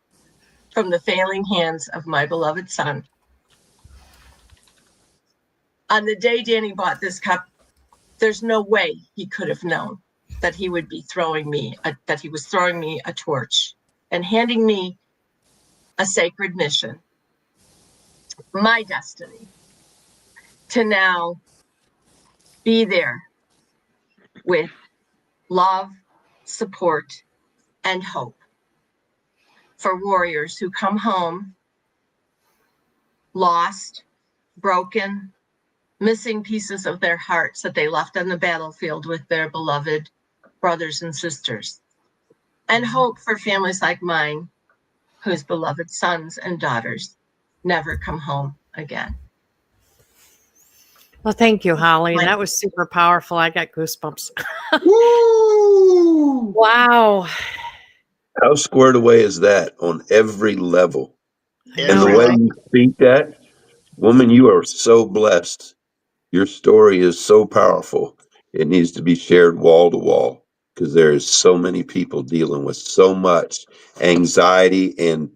from the failing hands of my beloved son. On the day Danny bought this cup, there's no way he could have known that he would be that he was throwing me a torch and handing me a sacred mission, my destiny, to now be there with love, support, and hope for warriors who come home lost, broken, missing pieces of their hearts that they left on the battlefield with their beloved brothers and sisters, and hope for families like mine whose beloved sons and daughters never come home again. Well, thank you, Holly. That was super powerful. I got goosebumps. Woo! Wow. How squared away is that on every level? And the Every way level. you speak that, woman, you are so blessed. Your story is so powerful. It needs to be shared wall to wall because there is so many people dealing with so much anxiety and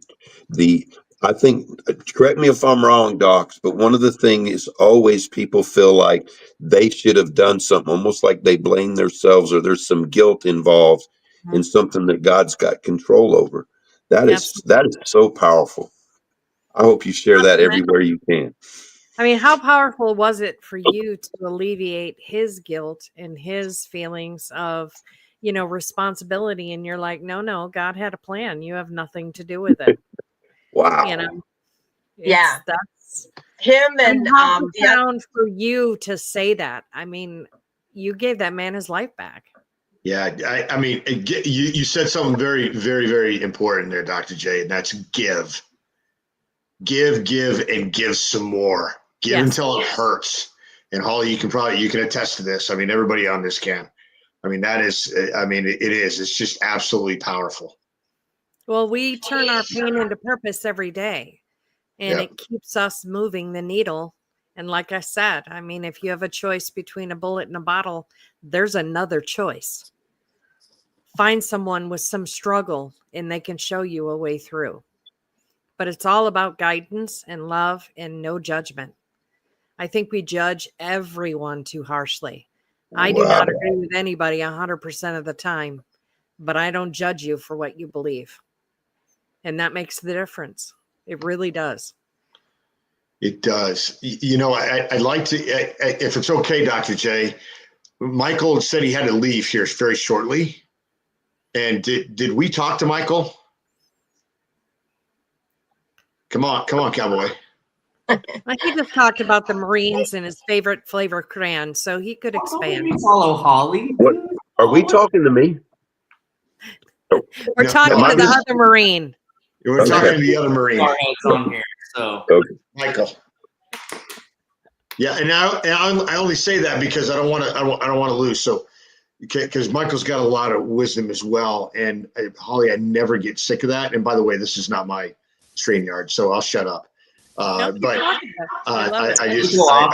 I think, correct me if I'm wrong, docs, but one of the things is always people feel like they should have done something, almost like they blame themselves or there's some guilt involved. in something that God's got control over. That is so powerful. I hope you share that everywhere you can. I mean, how powerful was it for you to alleviate his guilt and his feelings of, responsibility? And you're like, no, God had a plan. You have nothing to do with it. Wow. Yeah. That's Him and how profound for you to say that. I mean, you gave that man his life back. Yeah, I mean, you said something very, very, very important there, Dr. J, and that's give. Give, and give some more. Give until it hurts. And Holly, you can attest to this. I mean, everybody on this can. I mean, it is. It's just absolutely powerful. Well, we turn our pain into purpose every day, and it keeps us moving the needle. And like I said, I mean, if you have a choice between a bullet and a bottle, there's another choice. Find someone with some struggle and they can show you a way through. But it's all about guidance and love and no judgment. I think we judge everyone too harshly. I do not agree with anybody 100% of the time, but I don't judge you for what you believe. And that makes the difference. It really does. It does. I'd like to, if it's okay, Dr. J, Michael said he had to leave here very shortly. And did we talk to Michael? Come on, cowboy. He just talked about the Marines and his favorite flavor crayon, so he could expand. Follow Holly. What are we talking to me? We're talking to the other Marine. We're talking to the other Marine. Our heads on here. So Michael. Yeah, and I only say that because I don't want to lose. So because Michael's got a lot of wisdom as well, and Holly, I never get sick of that. And by the way, this is not my StreamYard, so I'll shut up. But I just got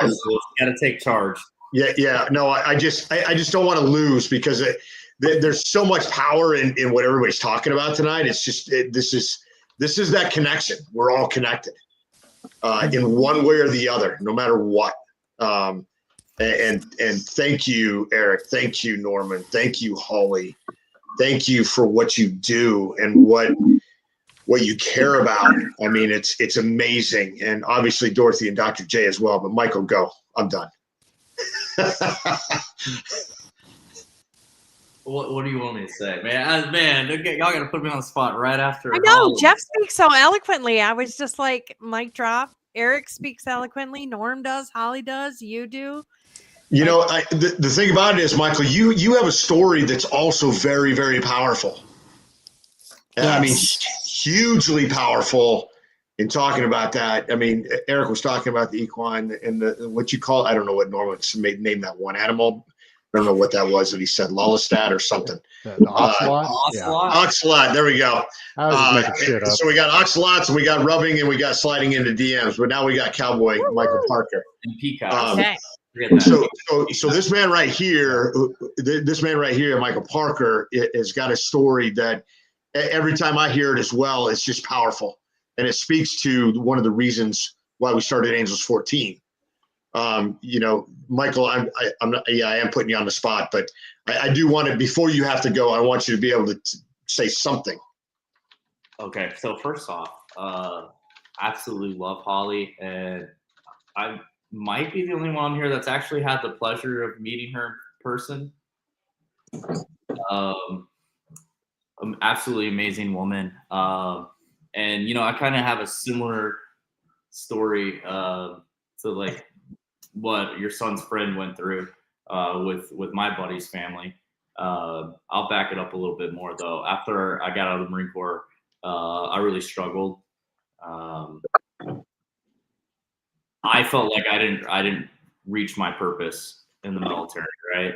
to take charge. Yeah. No, I just don't want to lose because there's so much power in what everybody's talking about tonight. It's just this is that connection. We're all connected in one way or the other, no matter what. And thank you, Eric. Thank you, Norman. Thank you, Holly. Thank you for what you do and what you care about. I mean, it's amazing. And obviously Dorothy and Dr. J as well, but Michael, go. I'm done. What do you want me to say, man? Y'all got to put me on the spot right after. I know Jeff speaks so eloquently. I was just like, mic drop. Eric speaks eloquently. Norm does. Holly does. You do. The thing about it is, Michael, you have a story that's also very, very powerful. Yes. I mean, hugely powerful in talking about that. I mean, Eric was talking about the equine and what you call, I don't know what Norman named that one animal. I don't know what that was that he said, Lollistat or something. The ocelot? Ocelot. There we go. I was just making shit up. So we got ocelots, and we got rubbing, and we got sliding into DMs. But now we got Cowboy Michael Parker and Peacock. So this man right here, Michael Parker, has got a story that every time I hear it as well, it's just powerful, and it speaks to one of the reasons why we started Angels 14. Michael, I am putting you on the spot, but I do want to, before you have to go, I want you to be able to say something. Okay. So first off, absolutely love Holly, and I might be the only one on here that's actually had the pleasure of meeting her in person. Absolutely amazing woman. And, I kind of have a similar story to like what your son's friend went through with my buddy's family. I'll back it up a little bit more though. After I got out of the Marine Corps, I really struggled. I felt like I didn't reach my purpose in the military, right?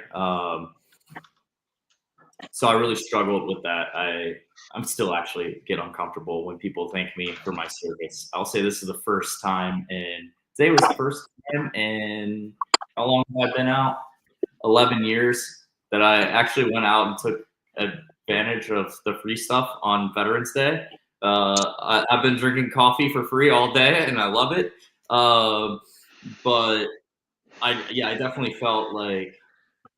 So I really struggled with that. I'm still actually get uncomfortable when people thank me for my service. I'll say this is the first time today was the first time in how long have I been out? 11 years that I actually went out and took advantage of the free stuff on Veterans Day. I've been drinking coffee for free all day and I love it. But I definitely felt like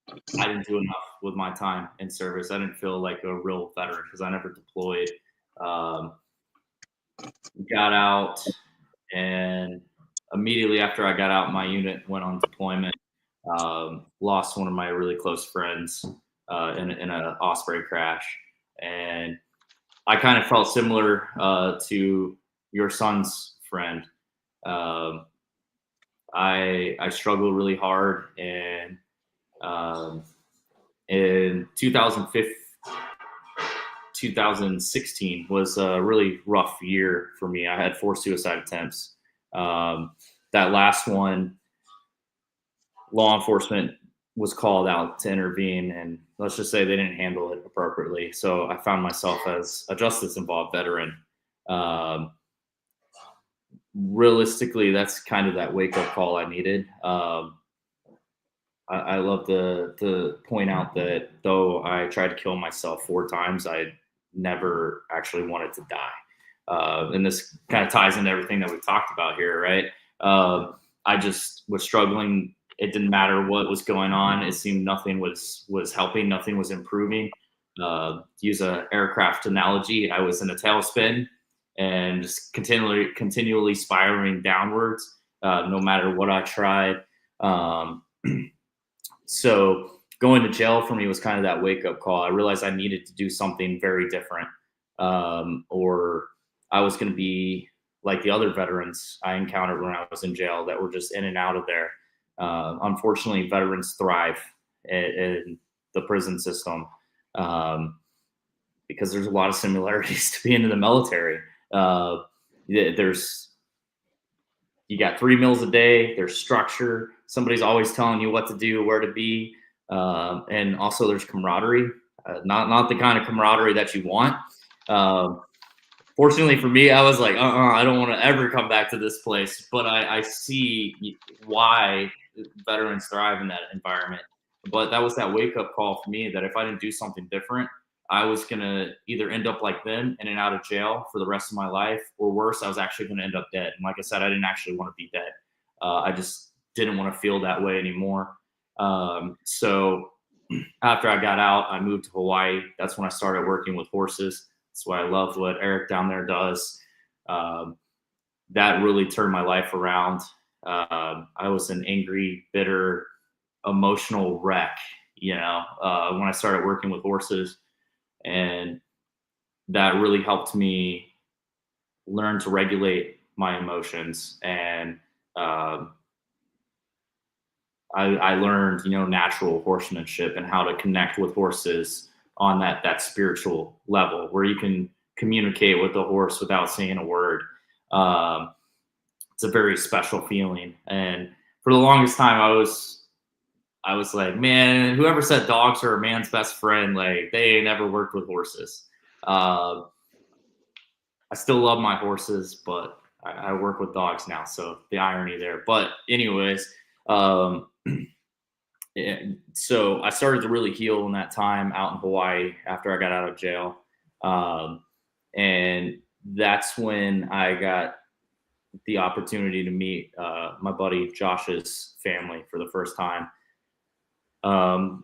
I didn't do enough with my time in service. I didn't feel like a real veteran because I never deployed. Um, got out, and immediately after I got out, my unit went on deployment. Lost one of my really close friends in a Osprey crash, and I kind of felt similar to your son's friend. Um, I struggled really hard, and in 2016 was a really rough year for me. I had 4 suicide attempts. That last one, law enforcement was called out to intervene, and let's just say they didn't handle it appropriately. So I found myself as a justice involved veteran. Realistically, that's kind of that wake up call I needed. I love to point out that though I tried to kill myself 4 times, I never actually wanted to die. And this kind of ties into everything that we've talked about here, right? I just was struggling. It didn't matter what was going on. It seemed nothing was helping. Nothing was improving. To use an aircraft analogy, I was in a tailspin and just continually spiraling downwards, no matter what I tried. So going to jail for me was kind of that wake up call. I realized I needed to do something very different, or I was going to be like the other veterans I encountered when I was in jail that were just in and out of there. Unfortunately, veterans thrive in the prison system because there's a lot of similarities to being in the military. You got 3 meals a day. There's structure. Somebody's always telling you what to do, where to be, and also there's camaraderie. Not the kind of camaraderie that you want. Fortunately for me, I was like, I don't want to ever come back to this place. But I see why veterans thrive in that environment. But that was that wake up call for me that if I didn't do something different, I was going to either end up like them in and out of jail for the rest of my life, or worse, I was actually going to end up dead. And like I said, I didn't actually want to be dead. I just didn't want to feel that way anymore. So after I got out, I moved to Hawaii. That's when I started working with horses. That's why I love what Eric down there does. That really turned my life around. I was an angry, bitter, emotional wreck, when I started working with horses. And that really helped me learn to regulate my emotions. And I learned, natural horsemanship and how to connect with horses on that spiritual level where you can communicate with the horse without saying a word. It's a very special feeling. And for the longest time, I was like, man, whoever said dogs are a man's best friend, like they ain't never worked with horses. I still love my horses, but I work with dogs now. So the irony there. But anyways, so I started to really heal in that time out in Hawaii after I got out of jail. And that's when I got the opportunity to meet my buddy Josh's family for the first time.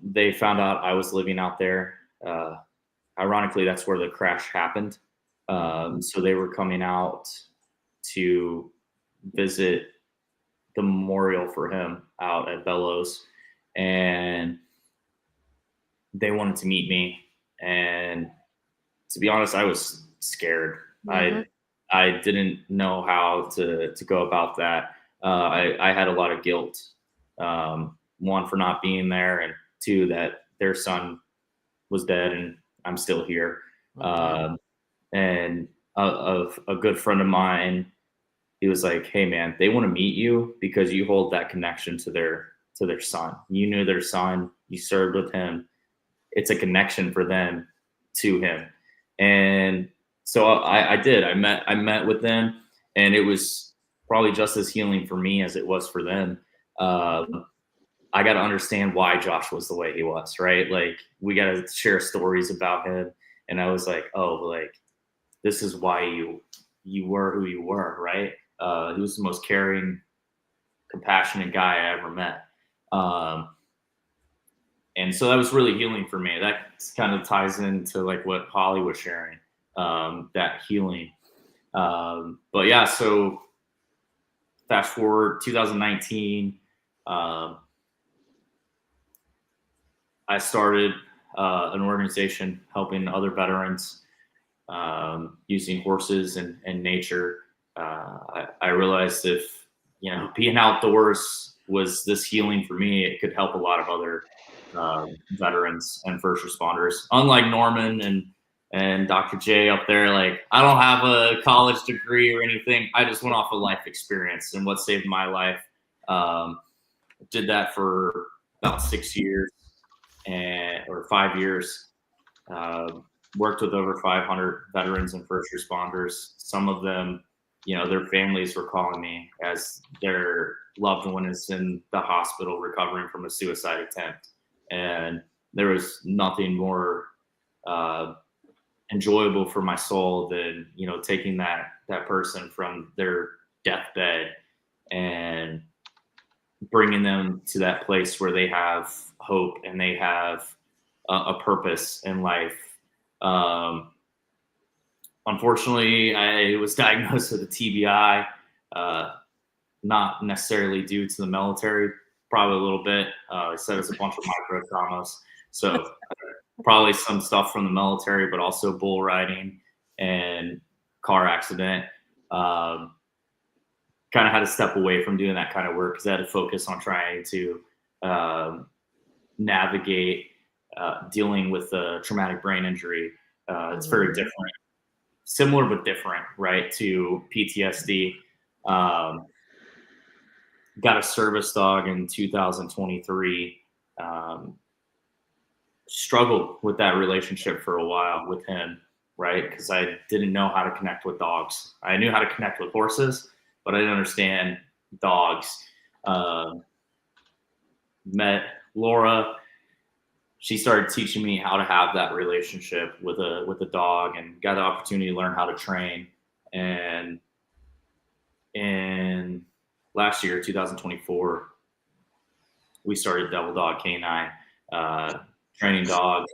They found out I was living out there. Ironically, that's where the crash happened. So they were coming out to visit the memorial for him out at Bellows, and they wanted to meet me. And to be honest, I was scared. Mm-hmm. I didn't know how to go about that. I had a lot of guilt. 1, for not being there, and 2, that their son was dead and I'm still here. And a good friend of mine, he was like, hey man, they want to meet you because you hold that connection to their son. You knew their son, you served with him. It's a connection for them to him. And so I did. I met with them, and it was probably just as healing for me as it was for them. I got to understand why Josh was the way he was, right? Like we got to share stories about him. And I was like, oh, like this is why you were who you were, right? He was the most caring, compassionate guy I ever met. And so that was really healing for me. That kind of ties into like what Holly was sharing, that healing. But yeah, so fast forward 2019, I started an organization helping other veterans using horses and nature. I realized if being outdoors was this healing for me, it could help a lot of other veterans and first responders. Unlike Norman and Dr. J up there, like I don't have a college degree or anything. I just went off of life experience and what saved my life. Did that for about 6 years or 5 years. Worked with over 500 veterans and first responders. Some of them, their families were calling me as their loved one is in the hospital recovering from a suicide attempt. And there was nothing more enjoyable for my soul than, taking that person from their deathbed and bringing them to that place where they have hope and they have a purpose in life. Unfortunately, I was diagnosed with a TBI, not necessarily due to the military, probably a little bit. I said it's a bunch of micro traumas. So probably some stuff from the military, but also bull riding and car accident. Kind of had to step away from doing that kind of work because I had to focus on trying to navigate dealing with a traumatic brain injury. It's very different, similar but different, right, to PTSD. Got a service dog in 2023. Struggled with that relationship for a while with him, right, because I didn't know how to connect with dogs. I knew how to connect with horses, but I didn't understand dogs. Met Laura. She started teaching me how to have that relationship with a dog, and got the opportunity to learn how to train. And in last year, 2024, we started Devil Dog Canine, training dogs.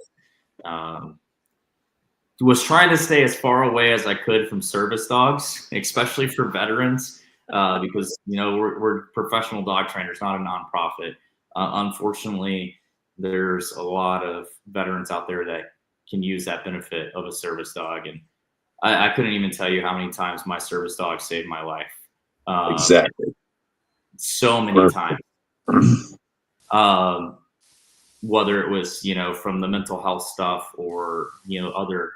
Was trying to stay as far away as I could from service dogs, especially for veterans, because we're professional dog trainers, not a nonprofit. Unfortunately, there's a lot of veterans out there that can use that benefit of a service dog, and I couldn't even tell you how many times my service dog saved my life. Exactly. So many times. Whether it was from the mental health stuff or other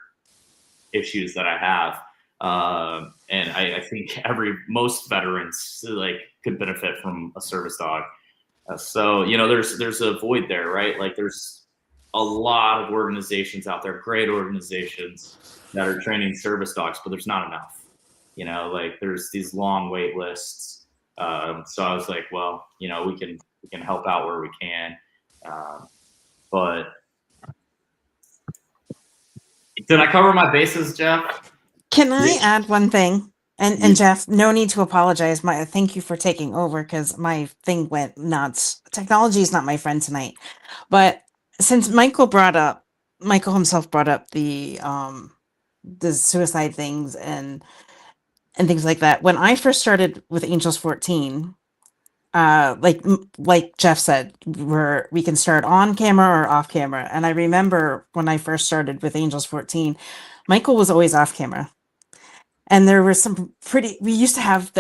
issues that I have, and I think most veterans could benefit from a service dog. So there's a void there, right? Like there's a lot of organizations out there, great organizations that are training service dogs, but there's not enough. There's these long wait lists. So I was like, well, we can help out where we can. But did I cover my bases, Jeff? Can I add one thing? And Jeff, no need to apologize. Thank you for taking over because my thing went nuts. Technology is not my friend tonight. But since Michael himself brought up the suicide things and things like that. When I first started with Angels 14, like Jeff said, we can start on camera or off camera. And I remember when I first started with Angels 14, Michael was always off camera. And there were we used to have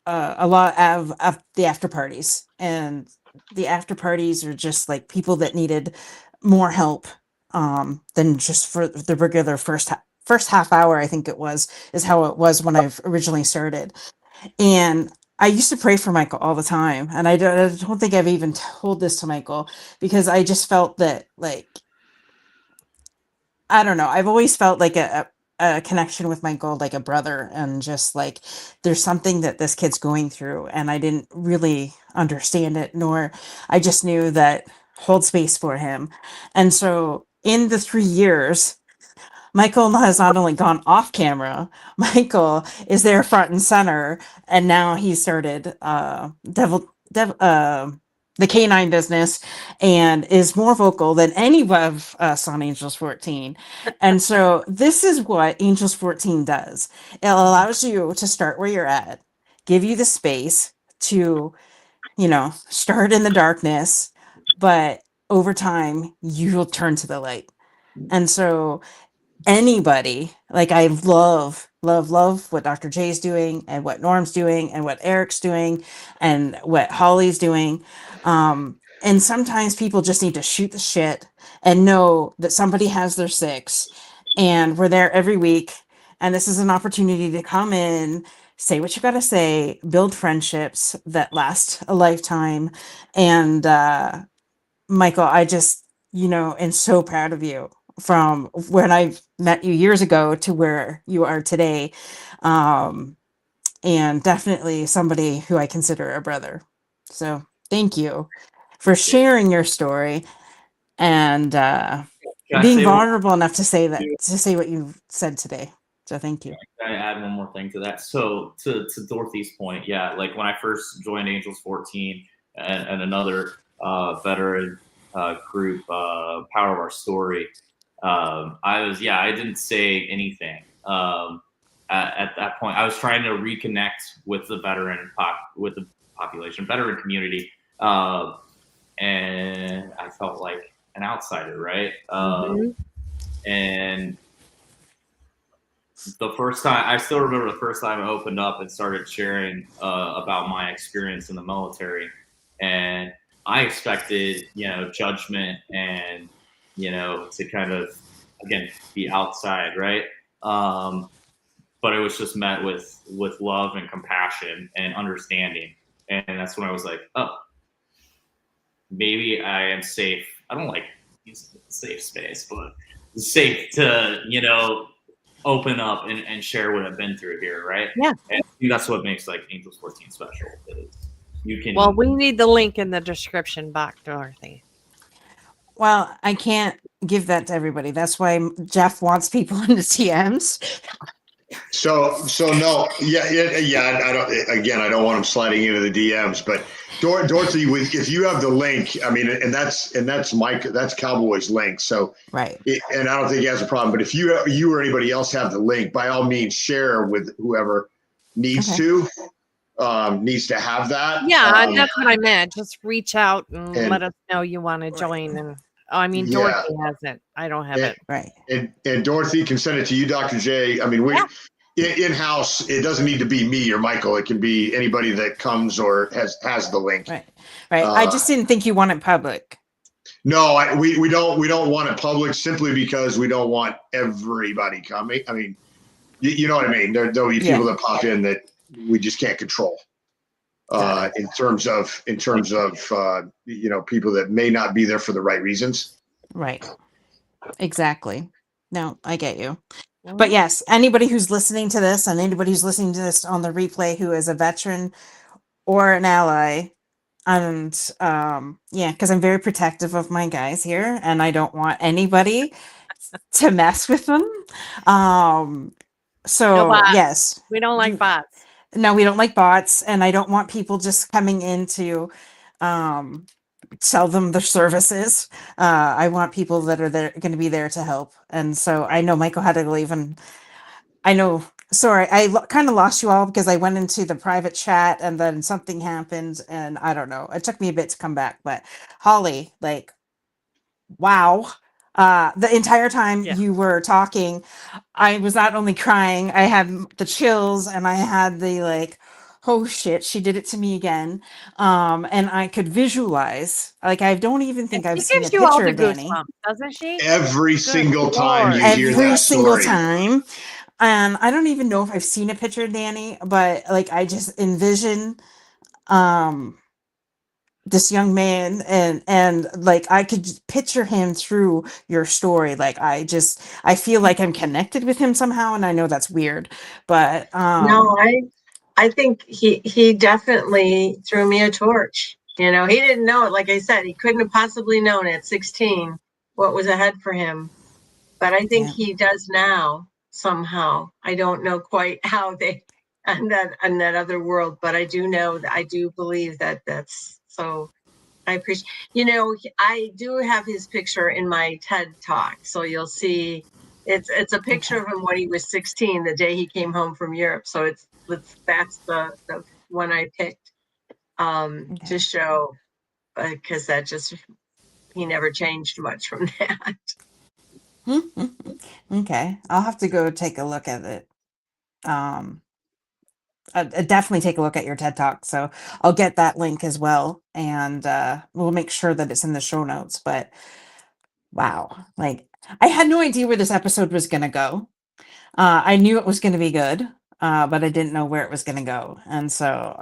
a lot of the after parties, and the after parties are just like people that needed more help than just for the regular first half hour. I think is how it was when I originally started. And I used to pray for Michael all the time. And I don't think I've even told this to Michael because I just felt that, I don't know. I've always felt like a connection with Michael, like a brother, and just like there's something that this kid's going through, and I didn't really understand it, nor I just knew that hold space for him. And so in the 3 years, Michael has not only gone off camera, Michael is there front and center, and now he started the canine business and is more vocal than any of us on Angels 14. And so this is what Angels 14 does. It allows you to start where you're at, give you the space to, start in the darkness, but over time you'll turn to the light. And so anybody, like, I love what Dr. J's doing and what Norm's doing and what Eric's doing and what Holly's doing. And sometimes people just need to shoot the shit and know that somebody has their six, and we're there every week. And this is an opportunity to come in, say what you got to say, build friendships that last a lifetime. And Michael, I just, am so proud of you from when I met you years ago to where you are today. And definitely somebody who I consider a brother. So thank you for sharing your story and Can I being say one vulnerable enough to say thing? what you said today. So thank you. Can I add one more thing to that? So to Dorothy's point, yeah, like when I first joined Angels 14 and another veteran group, Power of Our Story, I didn't say anything. At that point, I was trying to reconnect with the with the veteran community, and I felt like an outsider, right? And the first time, I still remember the first time I opened up and started sharing about my experience in the military, and I expected, judgment and, to kind of, again, be outside, right? But it was just met with love and compassion and understanding, and that's when I was like, oh, maybe I am safe. I don't like using safe space, but it's safe to, open up and share what I've been through here, right? Yeah. And I think that's what makes like Angels 14 special. Is you can. Well, we need the link in the description box, Dorothy. Well, I can't give that to everybody. That's why Jeff wants people in the TMs. So no, yeah. I don't want them sliding into the DMs, but Dorothy, if you have the link, I mean, and that's Mike, that's Cowboy's link. So right. And I don't think he has a problem. But if you or anybody else have the link, by all means, share with whoever needs to have that. Yeah, that's what I meant. Just reach out and let us know you want to join. And Dorothy has it. I don't have it. Right. And Dorothy can send it to you, Dr. J. I mean, in-house, it doesn't need to be me or Michael. It can be anybody that comes or has the link. Right. I just didn't think you want it public. No, we don't want it public simply because we don't want everybody coming. I mean, you know what I mean? There'll be people that pop in that we just can't control. In terms of people that may not be there for the right reasons. Right. Exactly. No, I get you. But yes, anybody who's listening to this and anybody who's listening to this on the replay who is a veteran or an ally, and because I'm very protective of my guys here and I don't want anybody to mess with them. So yes, we don't like bots. No, we don't like bots, and I don't want people just coming in to sell them their services. I want people that are going to be there to help. And so I know Michael had to leave, and I know. Sorry, I kind of lost you all because I went into the private chat and then something happened, and I don't know. It took me a bit to come back, but Holly, like, wow. The entire time you were talking, I was not only crying, I had the chills and I had the like, oh shit, she did it to me again. And I could visualize, like, I don't even think I've seen a picture of Danny. Doesn't she? Every single time you hear that Every single story. time. And I don't even know if I've seen a picture of Danny, but like, I just envision, this young man and like I could picture him through your story. Like I feel like I'm connected with him somehow, and I know that's weird, but no, I think he definitely threw me a torch. He didn't know it. Like I said, he couldn't have possibly known at 16 what was ahead for him, but I think he does now somehow. I don't know quite how they on that other world, but I do know that I do believe that that's so I appreciate, I do have his picture in my TED talk. So you'll see it's a picture of him when he was 16, the day he came home from Europe. So that's the one I picked to show, because he never changed much from that. Okay, I'll have to go take a look at it. Definitely take a look at your TED Talk. So I'll get that link as well, and we'll make sure that it's in the show notes. But wow, like I had no idea where this episode was going to go. I knew it was going to be good, but I didn't know where it was going to go, and so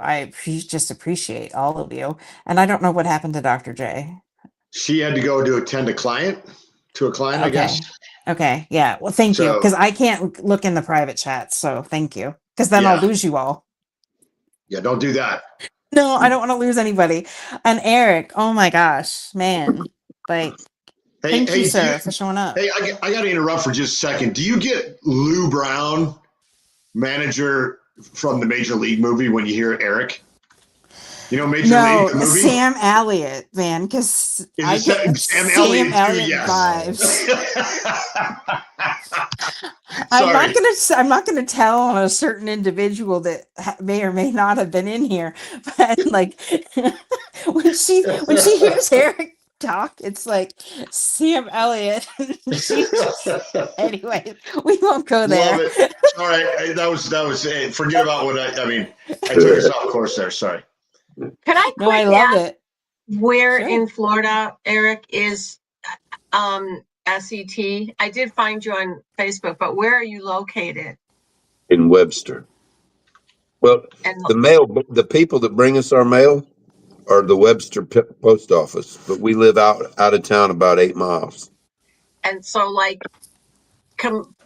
just appreciate all of you. And I don't know what happened to Dr. J. She had to go to attend a client, I guess. Okay. Yeah. Well, thank you, So- because I can't look in the private chat. So thank you, because then I'll Yeah. lose you all. Yeah, don't do that. No, I don't want to lose anybody. And Eric, oh my gosh, man. Like, thank you, sir, for showing up. Hey, I got to interrupt for just a second. Do you get Lou Brown, manager from the Major League movie, when you hear Eric? You know Major League, the movie? Sam Elliott, man, because I get Sam Elliott vibes. I'm not gonna tell on a certain individual that may or may not have been in here, but like when she hears Eric talk, it's like Sam Elliott. Anyway, we won't go there. Love it. All right, that was it. Forget about what I mean. I took us off course there. Sorry. Can I No, I love it. Where in Florida, Eric, is SET? I did find you on Facebook, but where are you located? In Webster. Well, the people that bring us our mail are the Webster post office, but we live out of town about 8 miles. And so, like,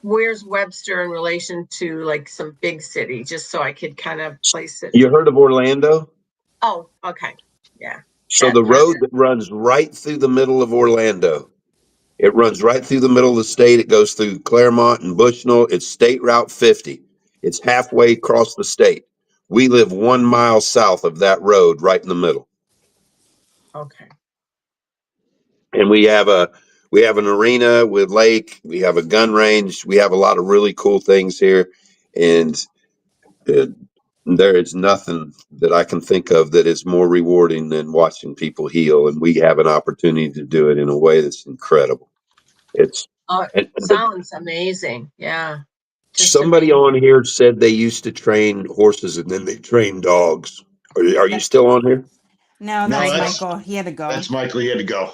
where's Webster in relation to like some big city, just so I could kind of place it? You heard of Orlando? Oh, okay. Yeah. So the road that runs right through the middle of Orlando, it runs right through the middle of the state. It goes through Claremont and Bushnell. It's State Route 50. It's halfway across the state. We live 1 mile south of that road, right in the middle. Okay. And we have an arena with lake. We have a gun range. We have a lot of really cool things here, and there is nothing that I can think of that is more rewarding than watching people heal. And we have an opportunity to do it in a way that's incredible. Sounds amazing. Yeah. Somebody on here said they used to train horses and then they train dogs. Are you still on here? No, that's Michael. He had to go. That's Michael. He had to go.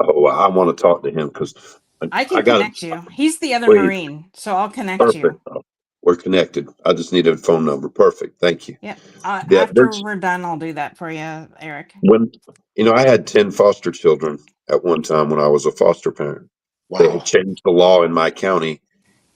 Oh, well, I want to talk to him because I can connect you. He's the other Marine, so I'll connect you. We're connected. I just need a phone number. Perfect. Thank you. Yeah. After we're done, I'll do that for you, Eric. When I had 10 foster children at one time when I was a foster parent. Wow. They had changed the law in my county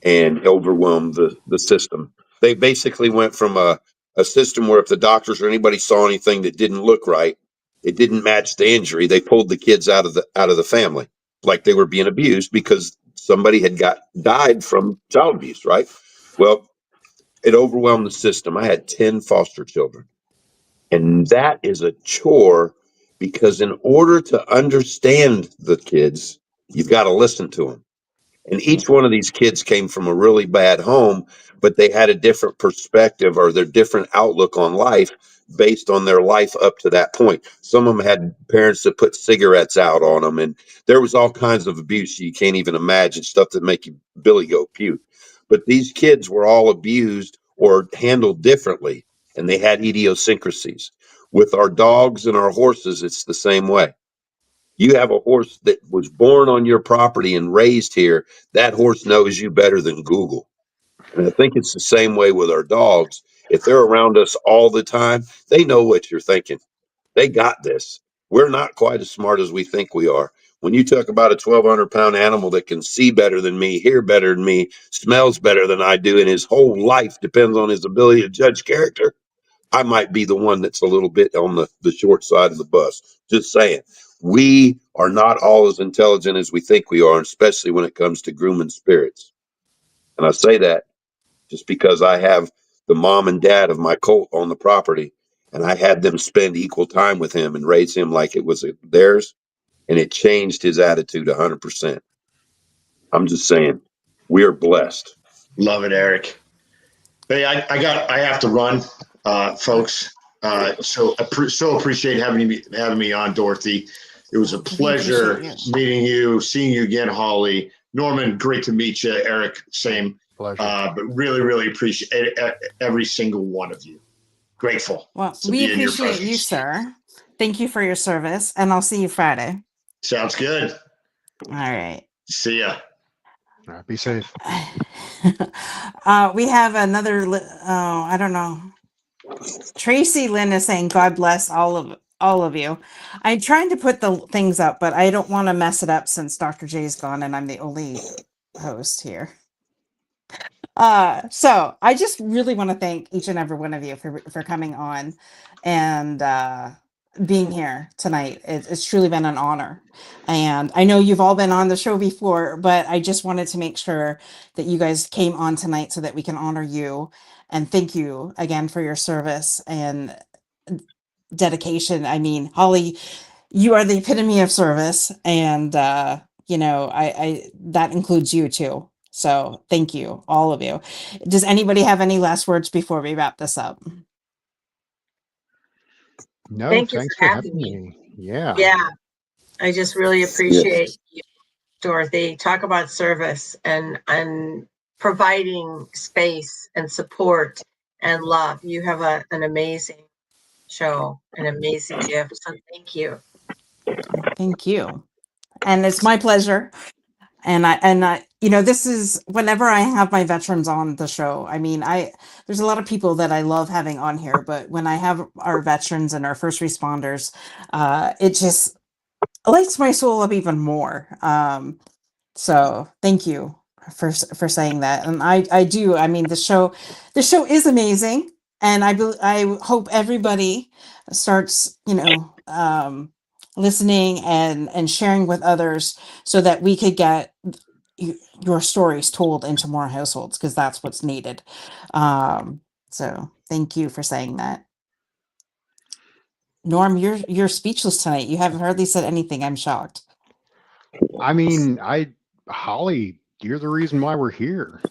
and overwhelmed the system. They basically went from a system where if the doctors or anybody saw anything that didn't look right, it didn't match the injury, they pulled the kids out of the family, like they were being abused because somebody had died from child abuse, right? Well, it overwhelmed the system. I had 10 foster children. And that is a chore because in order to understand the kids, you've got to listen to them. And each one of these kids came from a really bad home, but they had a different perspective or their different outlook on life based on their life up to that point. Some of them had parents that put cigarettes out on them, and there was all kinds of abuse you can't even imagine, stuff that make you Billy go puke. But these kids were all abused or handled differently, and they had idiosyncrasies. With our dogs and our horses, it's the same way. You have a horse that was born on your property and raised here. That horse knows you better than Google. And I think it's the same way with our dogs. If they're around us all the time, they know what you're thinking. They got this. We're not quite as smart as we think we are. When you talk about a 1,200-pound animal that can see better than me, hear better than me, smells better than I do, and his whole life depends on his ability to judge character, I might be the one that's a little bit on the short side of the bus. Just saying. We are not all as intelligent as we think we are, especially when it comes to grooming spirits. And I say that just because I have the mom and dad of my colt on the property, and I had them spend equal time with him and raise him like it was theirs, and it changed his attitude 100%. I'm just saying, we are blessed. Love it, Eric. Hey, I have to run, folks. So appreciate having me on, Dorothy. It was a We appreciate pleasure you. meeting you, seeing you again, Holly. Norman, great to meet you. Eric, same. Pleasure. But really appreciate every single one of you. Grateful Well, to we be in your appreciate you, presence. sir. Thank you for your service, and I'll see you Friday. Sounds good. All right. See ya. All right, be safe. We have another. I don't know. Tracy Lynn is saying, "God bless all of you." I'm trying to put the things up, but I don't want to mess it up since Dr. J's gone and I'm the only host here. So I just really want to thank each and every one of you for coming on and being here tonight. It's truly been an honor. And I know you've all been on the show before, but I just wanted to make sure that you guys came on tonight so that we can honor you and thank you again for your service and dedication. I mean, Holly, you are the epitome of service, and I that includes you too. So thank you, all of you. Does anybody have any last words before we wrap this up? No, Thank you thanks for for having having me. me. Yeah. Yeah, I just really Yes. appreciate you, Dorothy. Talk about service and providing space and support and love. You have an amazing show, an amazing gift. So thank you. Thank you, and it's my pleasure. And this is whenever I have my veterans on the show. I mean, there's a lot of people that I love having on here, but when I have our veterans and our first responders, it just lights my soul up even more. So thank you for saying that. And I do. I mean, the show is amazing, and I hope everybody starts, listening and sharing with others so that we could get your stories told into more households because that's what's needed. So thank you for saying that. Norm, you're speechless tonight. You haven't hardly said anything. I'm shocked. I mean, Holly, you're the reason why we're here.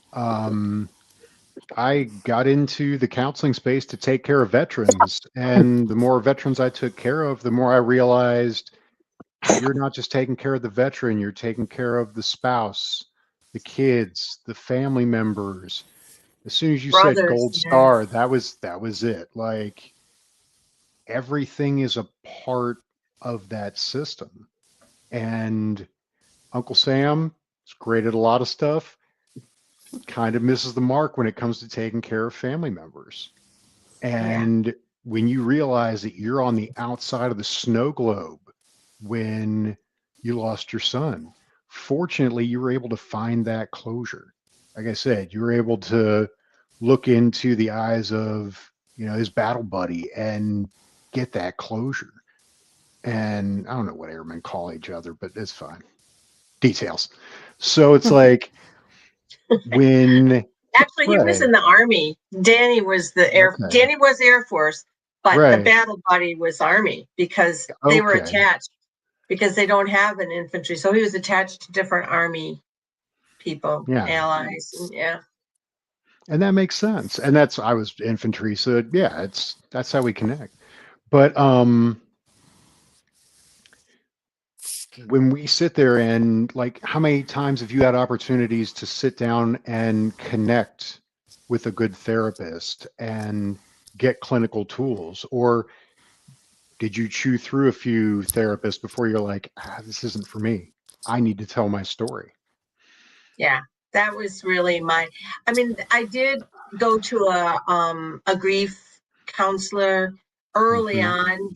I got into the counseling space to take care of veterans, and the more veterans I took care of, the more I realized you're not just taking care of the veteran, you're taking care of the spouse, the kids, the family members. As soon as you said Brothers, Gold yeah. Star, that was it. Like everything is a part of that system. And Uncle Sam is great at a lot of stuff, kind of misses the mark when it comes to taking care of family members. And when you realize that you're on the outside of the snow globe when you lost your son, fortunately, you were able to find that closure. Like I said, you were able to look into the eyes of, his battle buddy and get that closure. And I don't know what airmen call each other, but it's fine. Details. So it's like when Actually, he was in the Army. Danny was Air Force, but the Right. battle buddy was Army because they were Okay. attached because they don't have an infantry. So he was attached to different Army people, Yeah. allies. Yeah. And that makes sense. And I was infantry, so yeah, that's how we connect. But when we sit there and like, how many times have you had opportunities to sit down and connect with a good therapist and get clinical tools? Or did you chew through a few therapists before you're like, this isn't for me? I need to tell my story. Yeah, that was really I did go to a grief counselor early Mhm.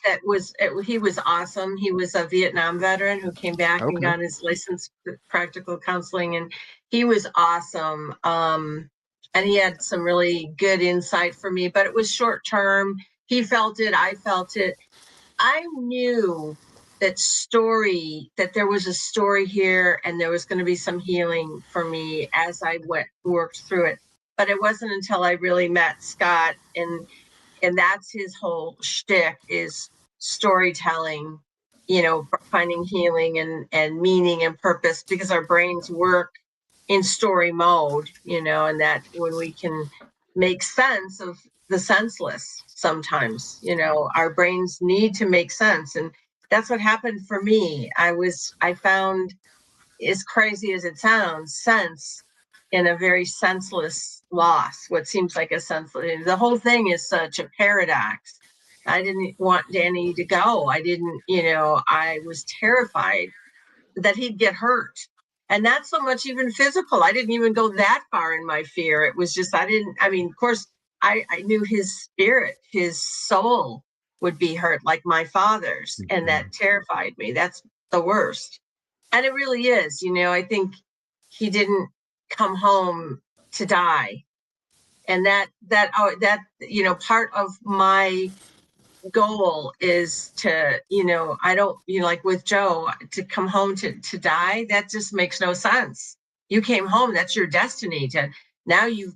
on he was awesome. He was a Vietnam veteran who came back and Okay. got his license for practical counseling, and he was awesome. And he had some really good insight for me, but it was short term. He felt it, I felt it. I knew that there was a story here and there was going to be some healing for me as I worked through it. But it wasn't until I really met Scott and and that's his whole shtick, is storytelling, you know, finding healing and meaning and purpose, because our brains work in story mode, you know, and that when we can make sense of the senseless, sometimes, you know, our brains need to make sense. And that's what happened for me. I found, as crazy as it sounds, sense in a very senseless loss, what seems like a senseless, the whole thing is such a paradox. I didn't want Danny to go. I didn't, you know, I was terrified that he'd get hurt. And not so much even physical. I didn't even go that far in my fear. It was just, I mean, of course, I knew his spirit, his soul would be hurt like my father's. And that terrified me. That's the worst. And it really is, you know, I think he didn't come home to die. And that, you know, part of my goal is to, you know, I don't, you know, like with Joe, to come home to die, that just makes no sense. You came home, that's your destiny. To now you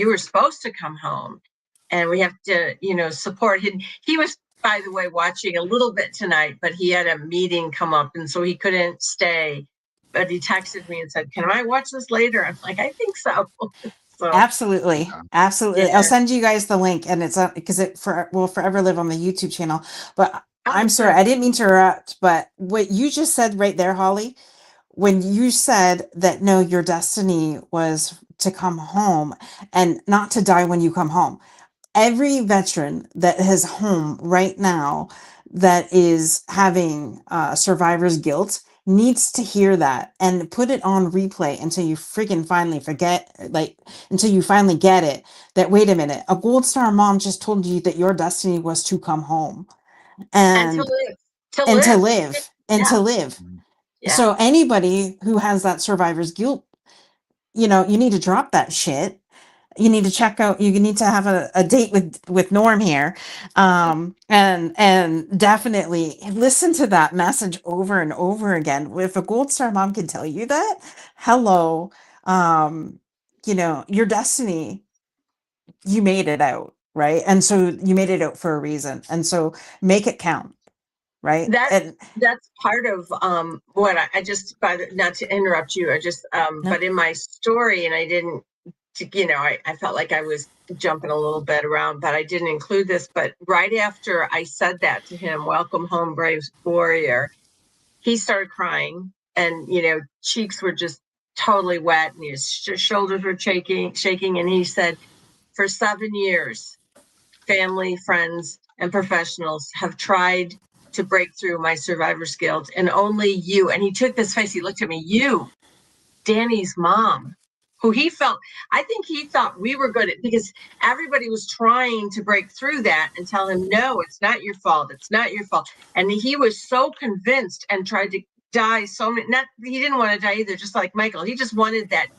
were supposed to come home, and we have to, you know, support him. He was, by the way, watching a little bit tonight, but he had a meeting come up, and so he couldn't stay. But he texted me and said, "Can I watch this later?" I'm like, "I think so." So Absolutely. Absolutely. yeah. I'll send you guys the link, and it's because will forever live on the YouTube channel. But I'm sorry, I didn't mean to interrupt, but what you just said right there, Holly, when you said that, no, your destiny was to come home and not to die when you come home. Every veteran that is home right now that is having survivor's guilt needs to hear that and put it on replay until you freaking finally forget, like until you finally get it, that wait a minute, a gold star mom just told you that your destiny was to come home And to and live, and to live and yeah, to live. yeah. So anybody who has that survivor's guilt, you know, you need to drop that shit. You need to check out, you need to have a date with Norm here. And definitely listen to that message over and over again. If a gold star mom can tell you that, hello, you know, your destiny, you made it out, right? And so you made it out for a reason. And so make it count, right? And That's part of what I just, not to interrupt you, I just no, but in my story, and I didn't, you know, I felt like I was jumping a little bit around, but I didn't include this. But right after I said that to him, "Welcome home, brave warrior," he started crying, and, you know, cheeks were just totally wet, and his shoulders were shaking, and he said, "For 7 years, family, friends, and professionals have tried to break through my survivor's guilt, and only you," and he took this face, he looked at me, "you, Danny's mom," who he felt, I think he thought we were good at, because everybody was trying to break through that and tell him, "No, it's not your fault. It's not your fault." And he was so convinced and tried to die so many, not, he didn't want to die either, just like Michael. He just wanted that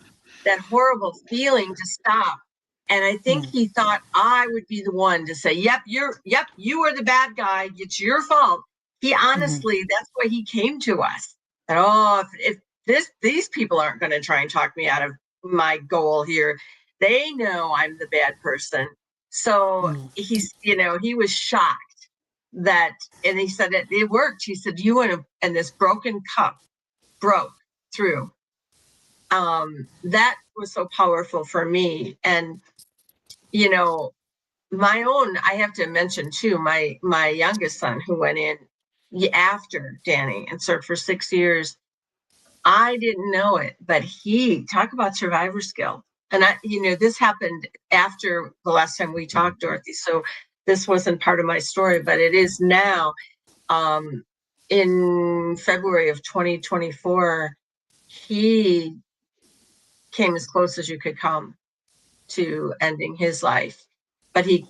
horrible feeling to stop. And I think he thought I would be the one to say, "Yep, you are the bad guy. It's your fault." He honestly, that's why he came to us. And if these people aren't going to try and talk me out of my goal here, they know I'm the bad person. So he's, you know, he was shocked that, and he said it worked. He said, "You and this broken cup broke through." That was so powerful for me. And, you know, I have to mention too, my youngest son, who went in after Danny and served for 6 years. I didn't know it, but talk about survivor's guilt. And you know, this happened after the last time we talked, Dorothy. So this wasn't part of my story, but it is now. In February of 2024, he came as close as you could come to ending his life. But he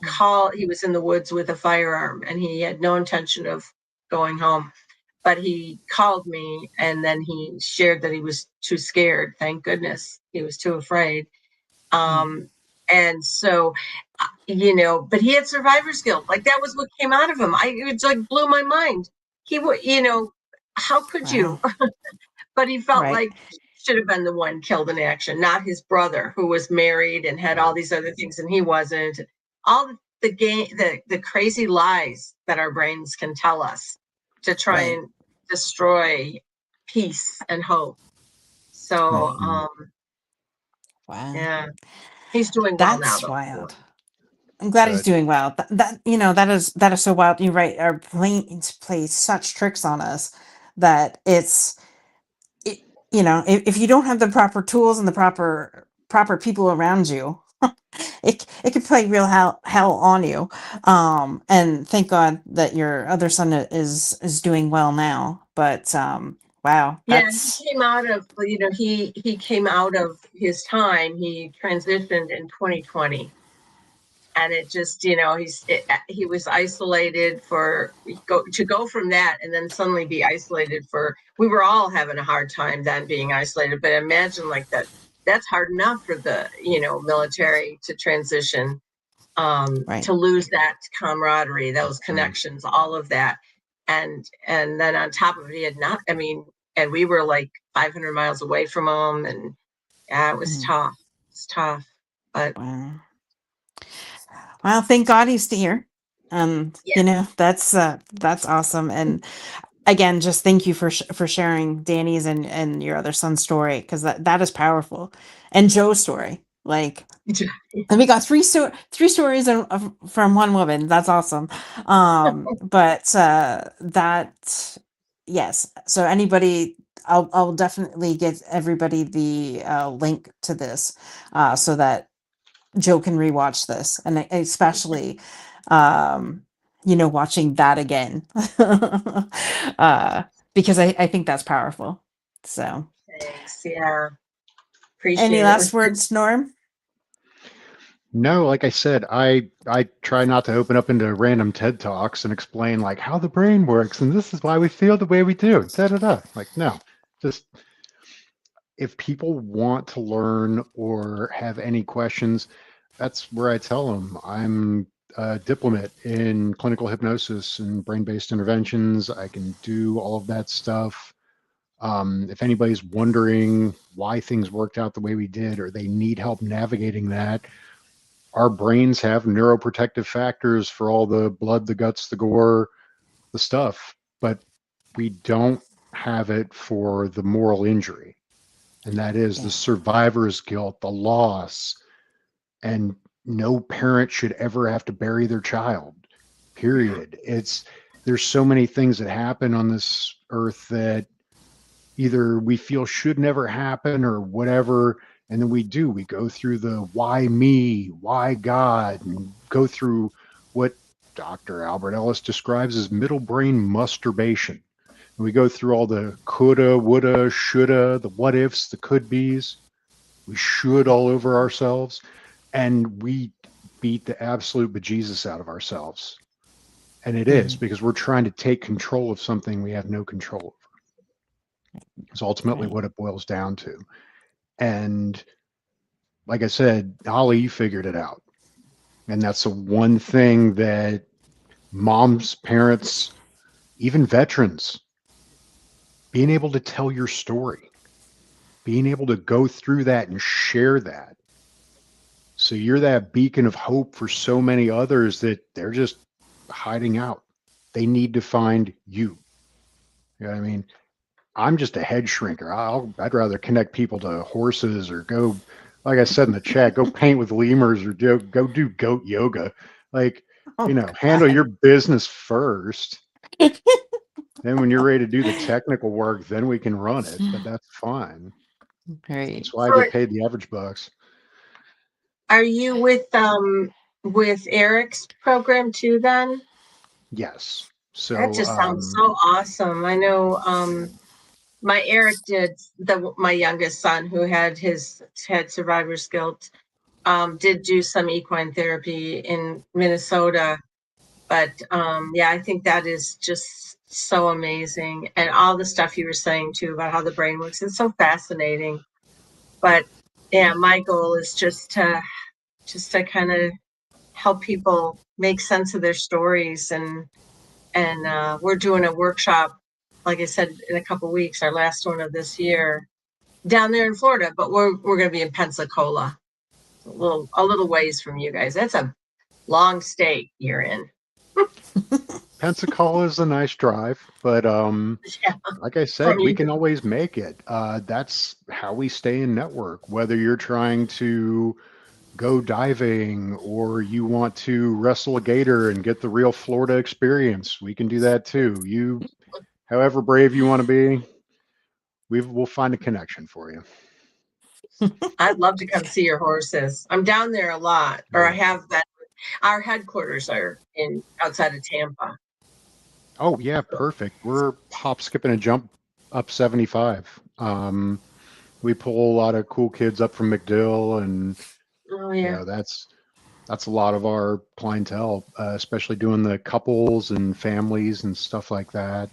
was in the woods with a firearm, and he had no intention of going home. But he called me, and then he shared that he was too scared. Thank goodness, he was too afraid. And so, you know, but he had survivor's guilt. Like, that was what came out of him. It like blew my mind. He would, you know, how could you? But he felt like he should have been the one killed in action, not his brother, who was married and had all these other things, and he wasn't. the crazy lies that our brains can tell us to try Right. and destroy peace and hope. So, Right. Wow. yeah, he's doing well now, That's though. wild. I'm glad he's Good. doing well. That is so wild. You're right. Our brains play such tricks on us that it, if you don't have the proper tools and the proper people around you, it could play real hell on you. And thank God that your other son is doing well now. But wow, Yeah, that's he came out of, he came out of his time. He transitioned in 2020. And it just, he was isolated to go from that and then suddenly be isolated we were all having a hard time then being isolated, but imagine like that's hard enough for the, military to transition, right. to lose that camaraderie, those connections, all of that. And then on top of it, he had not, and we were like 500 miles away from him. And yeah, it was Mhm. tough. It's tough, but Wow. Well, thank God he's here. yeah. That's awesome. And again, just thank you for sharing Danny's and your other son's story, because that is powerful, and Joe's story. Like, and we got three stories from one woman. That's awesome. But that yes. So anybody, I'll definitely give everybody the link to this, so that Joe can rewatch this, and especially, um, watching that again, uh, because I think that's powerful. So, Thanks. Yeah. any Appreciate it. It last was words, Norm? No, like I said, I try not to open up into random TED Talks and explain like how the brain works and this is why we feel the way we do. Da da da. Like, no, just if people want to learn or have any questions, that's where I tell them I'm a diplomat in clinical hypnosis and brain-based interventions. I can do all of that stuff. If anybody's wondering why things worked out the way we did, or they need help navigating that, our brains have neuroprotective factors for all the blood, the guts, the gore, the stuff, but we don't have it for the moral injury. And that is the Yeah. survivor's guilt, the loss. And no parent should ever have to bury their child, period. There's so many things that happen on this earth that either we feel should never happen or whatever, and then we go through the why me, why God, and go through what Dr. Albert Ellis describes as middle brain masturbation. And we go through all the coulda, woulda, shoulda, the what ifs, the could be's. We should all over ourselves, and we beat the absolute bejesus out of ourselves. And it is Mhm. because we're trying to take control of something we have no control over. Is ultimately Right. what it boils down to. And like I said, Holly, you figured it out. And that's the one thing that moms, parents, even veterans, being able to tell your story, being able to go through that and share that. So you're that beacon of hope for so many others that they're just hiding out. They need to find you. You know what I mean? I'm just a head shrinker. I'd rather connect people to horses or go, like I said in the chat, go paint with lemurs or go do goat yoga. Like, Oh handle God. your business first. Then when you're ready to do the technical work, then we can run it. But that's fine. Right. That's why I So get paid the average bucks. are you with Eric's program too then? Yes. That So just sounds so awesome. I know my Eric did my youngest son who had survivor's guilt, did do some equine therapy in Minnesota. But yeah, I think that is just so amazing. And all the stuff you were saying too about how the brain works, it's so fascinating. But yeah, my goal is just to kind of help people make sense of their stories. And we're doing a workshop, like I said, in a couple of weeks, our last one of this year, down there in Florida. But we're going to be in Pensacola, a little ways from you guys. That's long state you're in. Pensacola is a nice drive, but Yeah, like I from said, we you. can always make it. That's how we stay in network. Whether you're trying to go diving or you want to wrestle a gator and get the real Florida experience, we can do that too. You, however brave you want to be, we'll find a connection for you. I'd love to come see your horses. I'm down there a lot, or I have that. Our headquarters are in outside of Tampa. Oh yeah, perfect. We're hop, skip, and a jump up 75. We pull a lot of cool kids up from McDill, and Oh you yeah. know that's a lot of our clientele, especially doing the couples and families and stuff like that.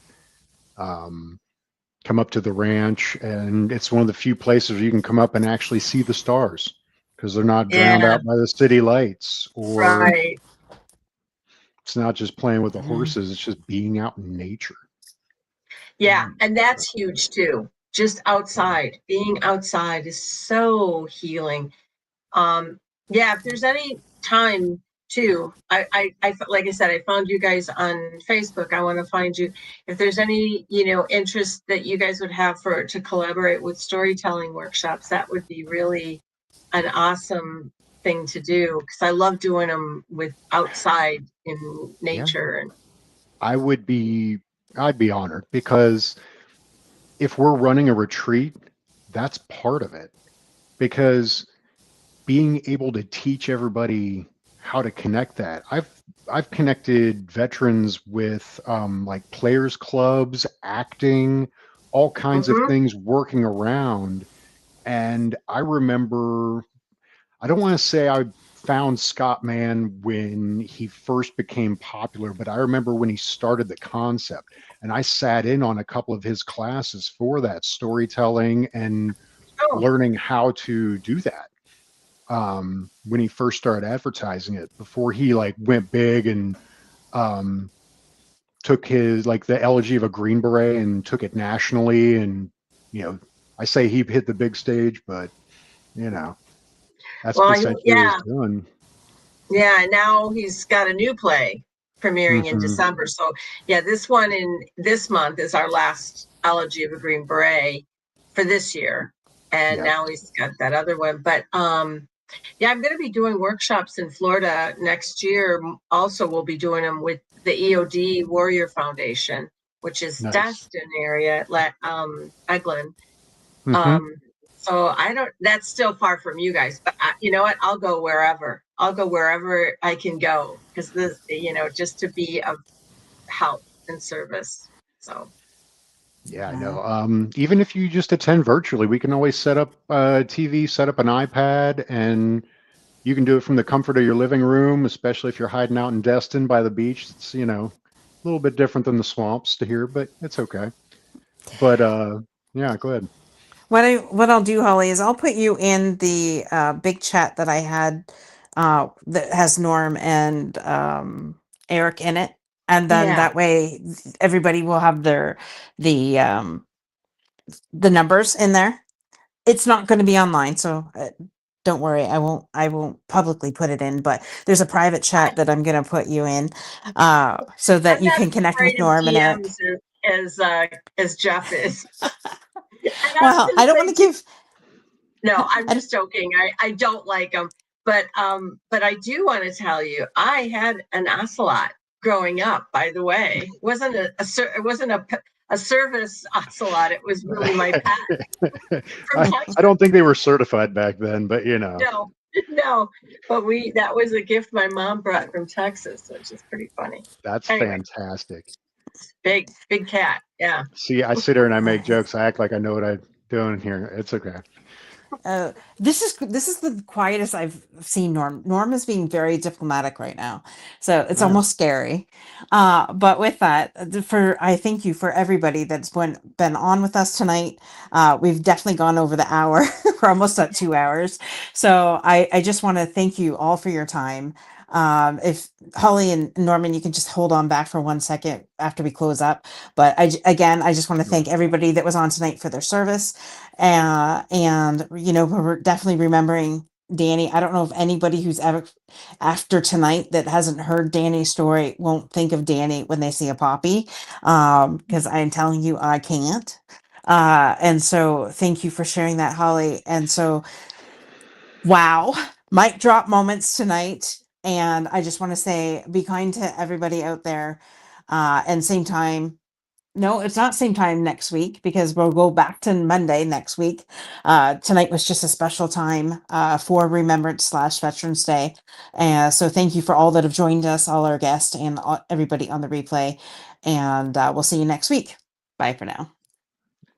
Come up to the ranch, and it's one of the few places where you can come up and actually see the stars because they're not drowned Yeah, out by the city lights, or right. it's not just playing with the Mhm. horses, it's just being out in nature. Yeah, and that's huge too. Just outside, being outside is so healing. Yeah, if there's any time too, like I said, I found you guys on Facebook. I want to find you. If there's any, interest that you guys would have to collaborate with storytelling workshops, that would be really an awesome thing to do because I love doing them with outside in Yeah, nature. And I'd be honored because if we're running a retreat, that's part of it. Because being able to teach everybody how to connect that, I've connected veterans with like players clubs, acting, all kinds of Mhm. things working around. And I remember, I don't want to say I found Scott Mann when he first became popular, but I remember when he started the concept, and I sat in on a couple of his classes for that storytelling and Oh, learning how to do that. When he first started advertising it, before he like went big and um, took his like the elegy of a Green Beret and took it nationally, and you know, I say he hit the big stage, but you know, that's well, essentially what he's yeah. doing. Yeah, now he's got a new play premiering in Hmm. December. So yeah, this one in this month is our last Elegy of a Green Beret for this year. And Yeah, now he's got that other one. But yeah, I'm gonna be doing workshops in Florida next year. Also, we'll be doing them with the EOD Warrior Foundation, which is nice. Destin area, Eglin. Hmm. Um, so I don't, that's still far from you guys, but you know what? I'll go wherever. I'll go wherever I can go because this, just to be of help and service. So, Yeah, I Yeah. know. Even if you just attend virtually, we can always set up a TV, set up an iPad, and you can do it from the comfort of your living room, especially if you're hiding out in Destin by the beach. It's, a little bit different than the swamps to here, but it's okay. But yeah, go ahead. What I'll do, Holly, is I'll put you in the big chat that I had that has Norm and Eric in it, and then yeah. that way everybody will have the numbers in there. It's not going to be online, so don't worry. I won't publicly put it in, but there's a private chat that I'm going to put you in, so that I'm you not can as connect with afraid of Norm and Eric. DMs as Jeff is. And I was Well, going I to don't say want to give. no, I'm I, just joking. I don't like them, but I do want to tell you, I had an ocelot growing up. By the way, it wasn't a service ocelot. It was really my pet from I Texas. don't think they were certified back then, but No, no, but that was a gift my mom brought from Texas, which is pretty funny. that's Anyway, fantastic. big cat. Yeah. See, I sit here and I make uh, jokes. I act like I know what I'm doing here. It's okay. this is the quietest I've seen Norm. Norm is being very diplomatic right now, so it's Yeah. almost scary. But with that, I thank you for everybody that's been on with us tonight. We've definitely gone over the hour. We're almost at 2 hours, so I just want to thank you all for your time. If Holly and Norman, you can just hold on back for 1 second after we close up. But I just want to Sure. thank everybody that was on tonight for their service. And we're definitely remembering Danny. I don't know if anybody who's ever after tonight that hasn't heard Danny's story won't think of Danny when they see a poppy. Because I'm telling you, I can't. And so thank you for sharing that, Holly. And so, wow, mic drop moments tonight. And I just want to say, be kind to everybody out there. And same time, no, it's not same time next week because we'll go back to Monday next week. Tonight was just a special time for Remembrance / Veterans Day. So thank you for all that have joined us, all our guests and everybody on the replay. And we'll see you next week. Bye for now.